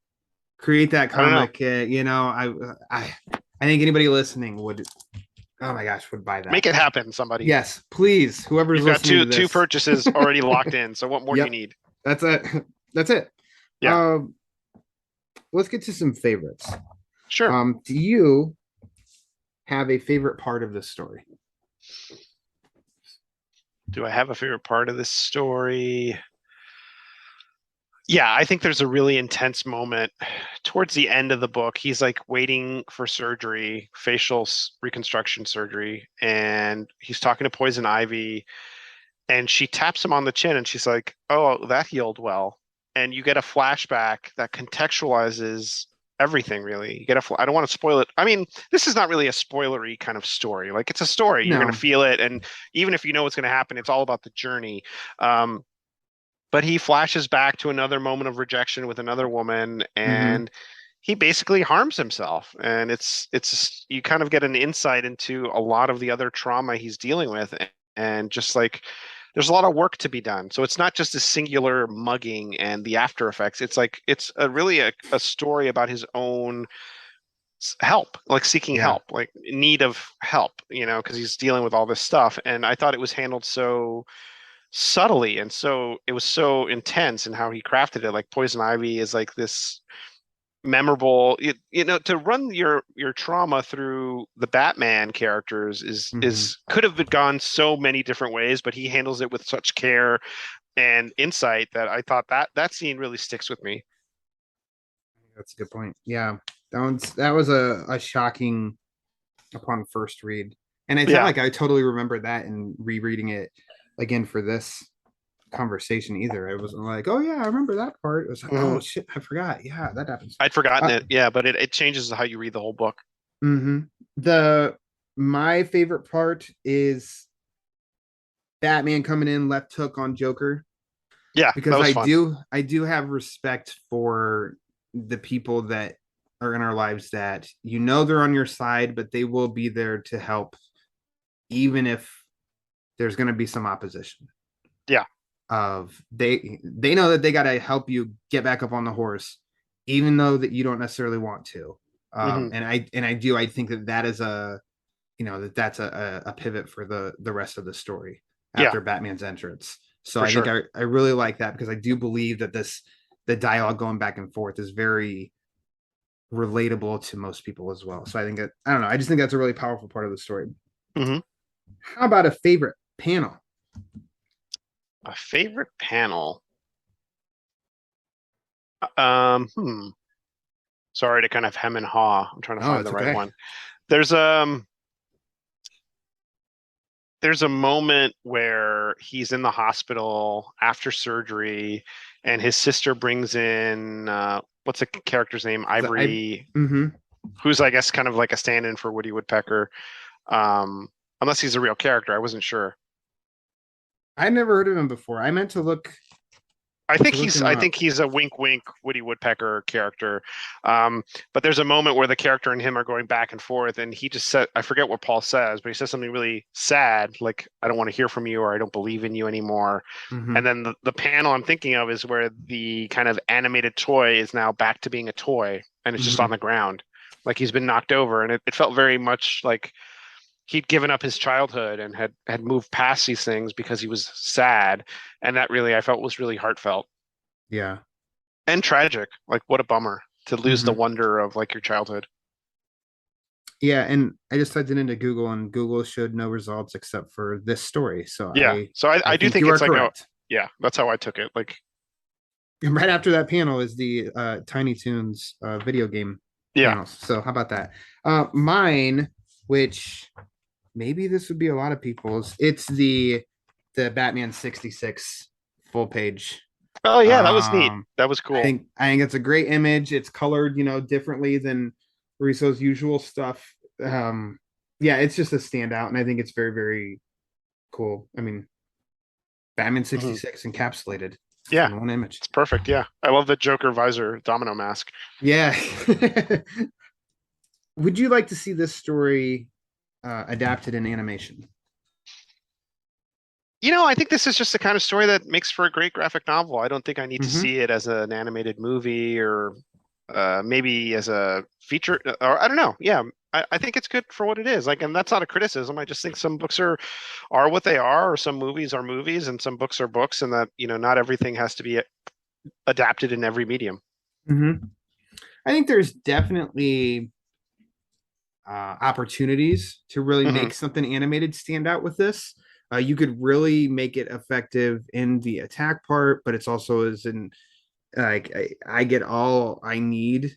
Create that I don't know. comic, I think anybody listening would, oh my gosh, would buy that. Make it happen, somebody. Yes, please, whoever's You've got listening to two this. purchases already locked in. So what more do you Yep, need? that's it. That's it. Yeah, Um, let's get to some favorites. sure. Do you have a favorite part of this story? Do I have a favorite part of this story? Yeah, I think there's a really intense moment towards the end of the book. He's like waiting for surgery, facial reconstruction surgery, and he's talking to Poison Ivy, and she taps him on the chin, and she's like, "Oh, that healed well." And you get a flashback that contextualizes everything, really. You get I don't want to spoil it. I mean, this is not really a spoilery kind of story. Like, it's a story. You're going to No. feel it, and even if you know what's going to happen, it's all about the journey. Um, but he flashes back to another moment of rejection with another woman, Mm-hmm. and he basically harms himself. And you kind of get an insight into a lot of the other trauma he's dealing with, and just like there's a lot of work to be done. So it's not just a singular mugging and the after effects. It's like it's really a story about his own help, like seeking Yeah. help, like need of help, because he's dealing with all this stuff. And I thought it was handled so subtly, and so it was so intense in how he crafted it. Like Poison Ivy is like this memorable, to run your trauma through the Batman characters Mm-hmm. is could have gone so many different ways, but he handles it with such care and insight that I thought that scene really sticks with me. That's a good point. Yeah, that was a shocking upon first read, and it's not Yeah. like I totally remember that and rereading it again for this conversation either. It wasn't like, oh yeah, I remember that part. It was like, Hmm. oh shit, I forgot. Yeah, that happens. I'd forgotten Uh, it. Yeah, but it changes how you read the whole book. mm-hmm. The My favorite part is Batman coming in left hook on Joker, Yeah, that because was I fun. do I do have respect for the people that are in our lives that they're on your side, but they will be there to help even if there's going to be some opposition. Yeah. Of they know that they got to help you get back up on the horse, even though that you don't necessarily want to. Hmm. I think that is that's a pivot for the rest of the story Yeah, after Batman's entrance. So for I think sure. I really like that, because I do believe that the dialogue going back and forth is very relatable to most people as well. So I think I don't know. I just think that's a really powerful part of the story. Hmm. How about a favorite panel? A favorite panel. Hmm. Sorry to kind of hem and haw. I'm trying to Oh, find the it's right okay. one. There's um there's a moment where he's in the hospital after surgery, and his sister brings in what's the character's name? So I Ivory, mm-hmm. who's I guess kind of like a stand-in for Woody Woodpecker. Um, Unless he's a real character, I wasn't sure. I never heard of him before. I meant to look him I up. think he's a wink wink Woody Woodpecker character. But there's a moment where the character and him are going back and forth, and he just said, I forget what Paul says, but he says something really sad, like I don't want to hear from you, or I don't believe in you anymore. Mm-hmm. And then the panel I'm thinking of is where the kind of animated toy is now back to being a toy, and it's just Mm-hmm. on the ground, like he's been knocked over, and it felt very much like he'd given up his childhood and had moved past these things because he was sad, and that really I felt was really heartfelt Yeah. and tragic. Like what a bummer to lose the Mm-hmm. wonder of like your childhood. Yeah, and I just typed it into Google, and Google showed no results except for this story. So Yeah, so I I do think think you are it's like a correct. yeah, that's how I took it. Like And right after that panel is the Tiny Toons video game yeah, panels. So how about that? Mine, which maybe this would be a lot of people's, it's the Batman 66 full page. oh yeah, that was neat. Um, That was I cool. think I think it's a great image. It's colored, differently than Risso's usual stuff. Yeah, it's just a standout, and I think it's very, very cool. I mean, Batman Mhm. 66 encapsulated Yeah, in one image. it's perfect. Yeah, I love the Joker visor domino mask. Yeah. Would you like to see this story adapted in animation? I think this is just the kind of story that makes for a great graphic novel. I don't think I need to Mm-hmm. see it as an animated movie or maybe as a feature, or I don't know. Yeah, I think it's good for what it is. Like, and that's not a criticism. I just think some books are what they are, or some movies are movies, and some books are books, and that not everything has to be adapted in every medium. Mm-hmm. I think there's definitely opportunities to really Hmm. make something animated stand out with this. You could really make it effective in the attack part, but it's also as in like I get all I need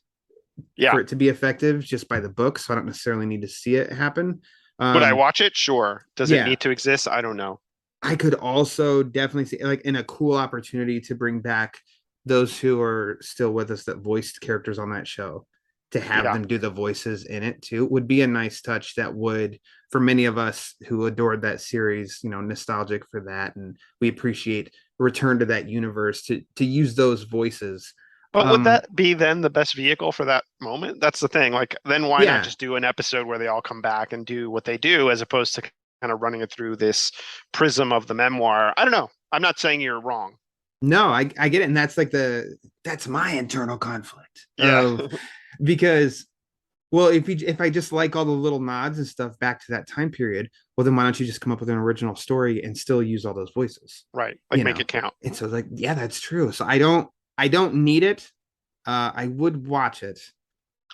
Yeah. for it to be effective just by the book, so I don't necessarily need to see it happen. Would I Um, watch it? Sure. Does it yeah, need to exist? I don't know. I could also definitely see like in a cool opportunity to bring back those who are still with us that voiced characters on that show, to have Yeah. them do the voices in it too would be a nice touch that would, for many of us who adored that series, nostalgic for that, and we appreciate return to that universe to use those voices. But would that be then the best vehicle for that moment? That's the thing. Like, then why not Yeah. just do an episode where they all come back and do what they do, as opposed to kind of running it through this prism of the memoir? I don't know. I'm not saying you're wrong. No, I get it. And that's like that's my internal conflict Yeah. of because well, if I just like all the little nods and stuff back to that time period, well then why don't you just come up with an original story and still use all those voices? Right. Like, make it count. And so like, yeah, that's true. So I don't need it. I would watch it.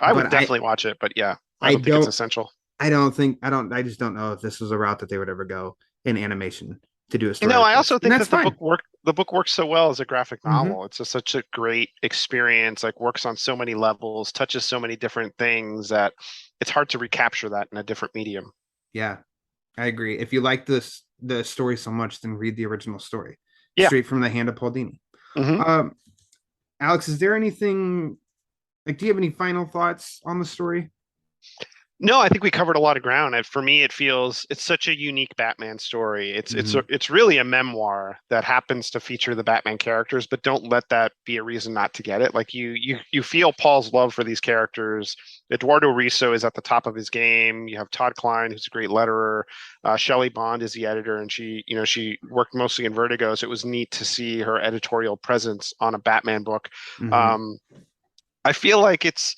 I would but definitely watch it, but yeah, I I don't think it's don't essential. I just don't know if this was a route that they would ever go in animation to do a story No, like I this. also And think that's that fine. the book works so well as a graphic Mhm. novel. It's just such a great experience, like works on so many levels, touches so many different things that it's hard to recapture that in a different medium. Yeah, I agree. If you like the story so much, then read the original story Yeah. straight from the hand of Paul Dini. Hmm. Um, Alex, is there anything like? Do you have any final thoughts on the story? No, I think we covered a lot of ground. And for me, it feels it's such a unique Batman story. Mhm. It's really a memoir that happens to feature the Batman characters, but don't let that be a reason not to get it. Like, you feel Paul's love for these characters. Eduardo Risso is at the top of his game. You have Todd Klein, who's a great letterer. Shelley Bond is the editor, and she worked mostly in Vertigo, so it was neat to see her editorial presence on a Batman book. Mhm. Um, I feel like it's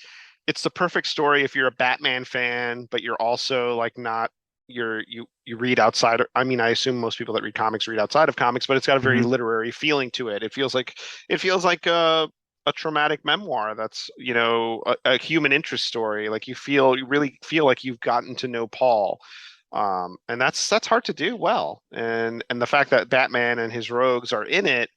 the perfect story if you're a Batman fan, but you're also like not you read outside. I mean, I assume most people that read comics read outside of comics, but it's got a very Mhm. literary feeling to it. It feels like a traumatic memoir that's, a human interest story. Like, you really feel like you've gotten to know Paul. And that's hard to do well. And the fact that Batman and his rogues are in it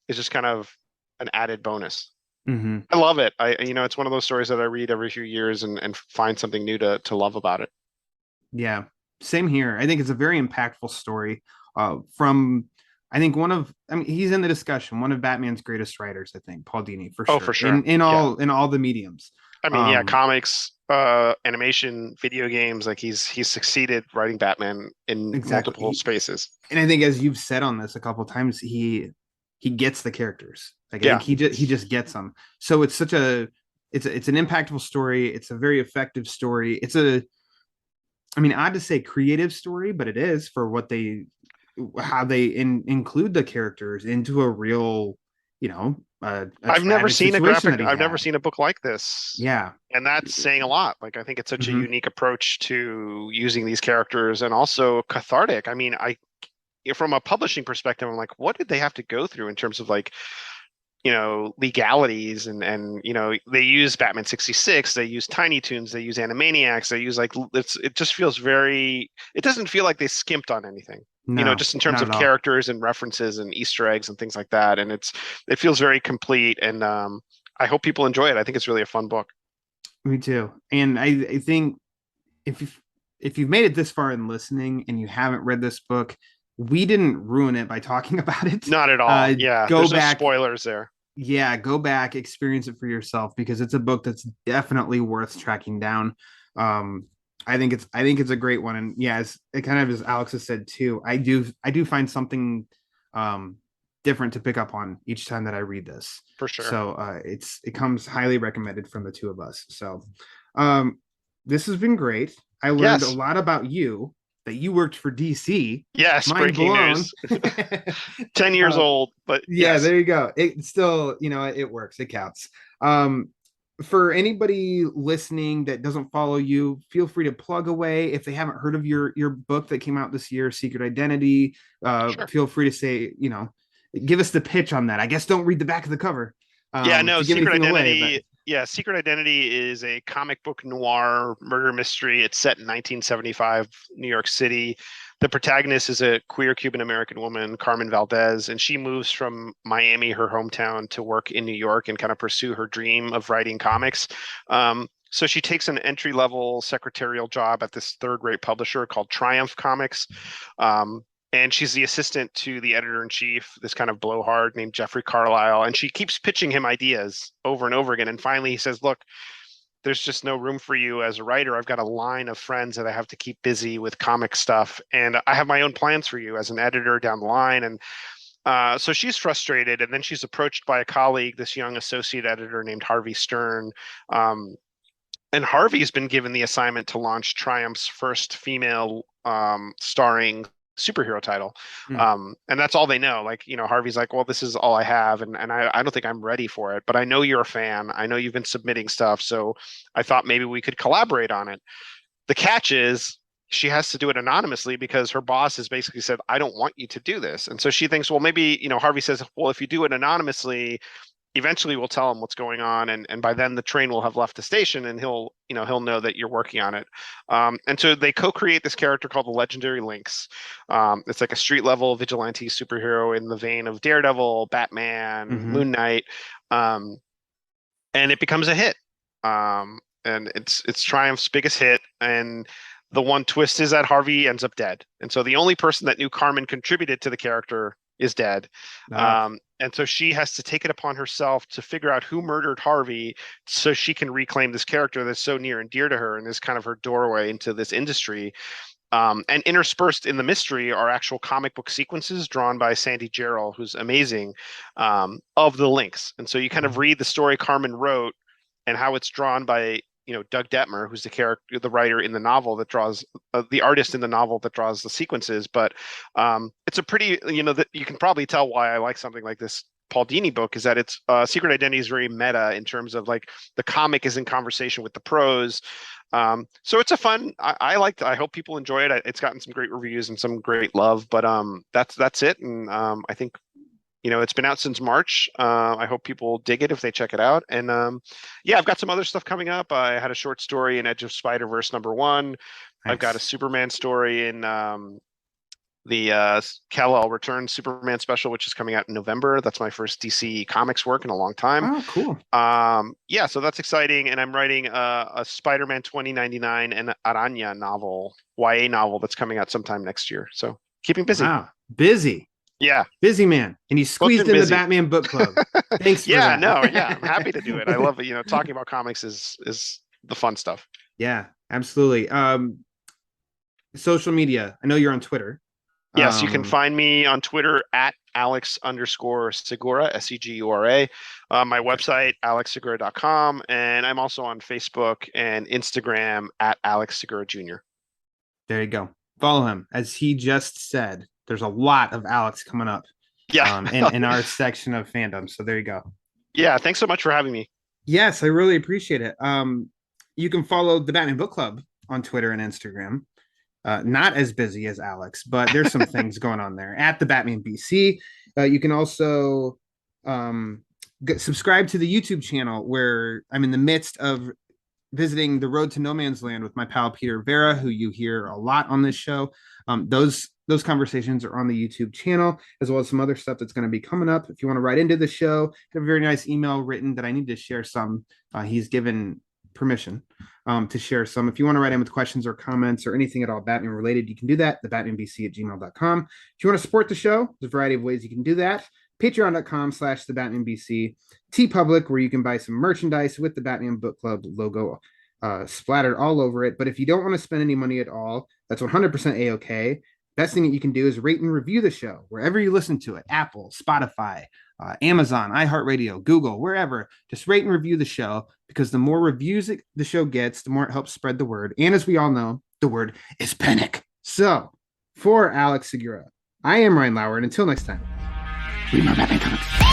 is just kind of an added bonus. Mhm. I love it. It's one of those stories that I read every few years and find something new to love about it. Yeah, same here. I think it's a very impactful story. From I think I mean, he's in the discussion. One of Batman's greatest writers, I think, Paul Dini, for Oh, for sure. sure. Yeah. In all the mediums. I mean, yeah, Um, comics, animation, video games, like he's succeeded writing Batman in exactly. multiple spaces. And I think as you've said on this a couple of times, he gets the characters. Like I Yeah. think he just gets them. So it's an impactful story. It's a very effective story. It's a I mean, odd to say creative story, but it is for what they how they include the characters into a real, a tragic situation that he I've never had. seen a book like this. Yeah. And that's saying a lot. Like, I think it's such a Hmm. unique approach to using these characters, and also cathartic. I mean, from a publishing perspective, I'm like, what did they have to go through in terms of, like, legalities, and they use Batman 66, they use Tiny Toons, they use Animaniacs, they use, like, it just feels it doesn't feel like they skimped on anything, No, just in terms not of at all. characters and references and Easter eggs and things like that. And it feels very complete, and I hope people enjoy it. I think it's really a fun book. Me too. And I think if if you've made it this far in listening and you haven't read this book, we didn't ruin it by talking about it. Not at all. Yeah, Go there's no back, spoilers there. yeah, go back, experience it for yourself because it's a book that's definitely worth tracking down. Um, I think it's a great one, and yeah, it kind of as Alex has said too. I do find something um different to pick up on each time that I read this. For sure. So it comes highly recommended from the two of us. So um, this has been great. I learned a Yes. lot about you that you worked for DC. Yes, Mind breaking blown. news. 10 years old, but Yeah, yes. there you go. It still, it works. It counts. Um, for anybody listening that doesn't follow you, feel free to plug away. If they haven't heard of your book that came out this year, Secret Identity, Sure. feel free to say, give us the pitch on that. I guess don't read the back of the cover Yeah, no, to give Secret anything away, but Identity. Yeah, Secret Identity is a comic book noir murder mystery. It's set in 1975 New York City. The protagonist is a queer Cuban American woman, Carmen Valdez, and she moves from Miami, her hometown, to work in New York and kind of pursue her dream of writing comics. So she takes an entry-level secretarial job at this third-rate publisher called Triumph Comics. And she's the assistant to the editor-in-chief, this kind of blowhard named Jeffrey Carlisle, and she keeps pitching him ideas over and over again. And finally he says, look, there's just no room for you as a writer. I've got a line of friends that I have to keep busy with comic stuff, and I have my own plans for you as an editor down the line. And So she's frustrated, and then she's approached by a colleague, this young associate editor named Harvey Stern. And Harvey's been given the assignment to launch Triumph's first female starring superhero title. And that's all they know. Like, Harvey's like, well, this is all I have, and I don't think I'm ready for it, but I know you're a fan. I know you've been submitting stuff, so I thought maybe we could collaborate on it. The catch is she has to do it anonymously because her boss has basically said, I don't want you to do this. And so she thinks, well, maybe, Harvey says, well, if you do it anonymously, eventually we'll tell him what's going on, and by then the train will have left the station, and he'll know that you're working on it. And so they co-create this character called the Legendary Lynx. It's like a street level vigilante superhero in the vein of Daredevil, Batman, Moon Knight, and it becomes a hit. And it's Triumph's biggest hit, and the one twist is that Harvey ends up dead, and so the only person that knew Carmen contributed to the character is dead. And so she has to take it upon herself to figure out who murdered Harvey so she can reclaim this character that's so near and dear to her and is kind of her doorway into this industry. And interspersed in the mystery are actual comic book sequences drawn by Sandy Jarrell, who's amazing, of the Lynx. And so you kind of read the story Carmen wrote and how it's drawn by Doug Detmer, who's the writer in the novel that draws the artist in the novel that draws the sequences. But it's a pretty, that you can probably tell why I like something like this Paul Dini book is that it's Secret Identity is very meta in terms of like the comic is in conversation with the prose. So it's a fun, I hope people enjoy it. It's gotten some great reviews and some great love, but that's it. And I think, it's been out since March. I hope people dig it if they check it out. And I've got some other stuff coming up. I had a short story in Edge of Spider-Verse #1. Nice. I've got a Superman story in the Kal-El Returns Superman special, which is coming out in November. That's my first DC Comics work in a long time. Oh, cool. So that's exciting. And I'm writing a Spider-Man 2099 and Araña novel, YA novel that's coming out sometime next year. So keeping busy. Wow, busy. Yeah. Busy man. And you squeezed in the Batman book club. Thanks for that. I'm happy to do it. I love it. Talking about comics is the fun stuff. Yeah, absolutely. Social media. I know you're on Twitter. Yes, you can find me on Twitter at Alex_Segura, Segura. My website, alexsegura.com. And I'm also on Facebook and Instagram at Alex Segura Jr. There you go. Follow him. As he just said, there's a lot of Alex coming up in our section of fandom. So there you go. Yeah. Thanks so much for having me. Yes, I really appreciate it. You can follow the Batman Book Club on Twitter and Instagram. Not as busy as Alex, but there's some things going on there at the Batman BC. You can also subscribe to the YouTube channel where I'm in the midst of visiting the road to no man's land with my pal Peter Vera, who you hear a lot on this show. Those conversations are on the YouTube channel, as well as some other stuff that's going to be coming up. If you want to write into the show, I have a very nice email written that I need to share some. He's given permission to share some. If you want to write in with questions or comments or anything at all Batman related, you can do that, thebatmanbc@gmail.com. If you want to support the show, there's a variety of ways you can do that. Patreon.com/thebatmanbc, TeePublic, where you can buy some merchandise with the Batman Book Club logo splattered all over it. But if you don't want to spend any money at all, that's 100% A-okay. Best thing that you can do is rate and review the show wherever you listen to it. Apple, Spotify, Amazon, iHeartRadio, Google, wherever. Just rate and review the show, because the more reviews the show gets, the more it helps spread the word. And as we all know, the word is panic. So for Alex Segura, I am Ryan Lauer, and until next time, read more Batman comics.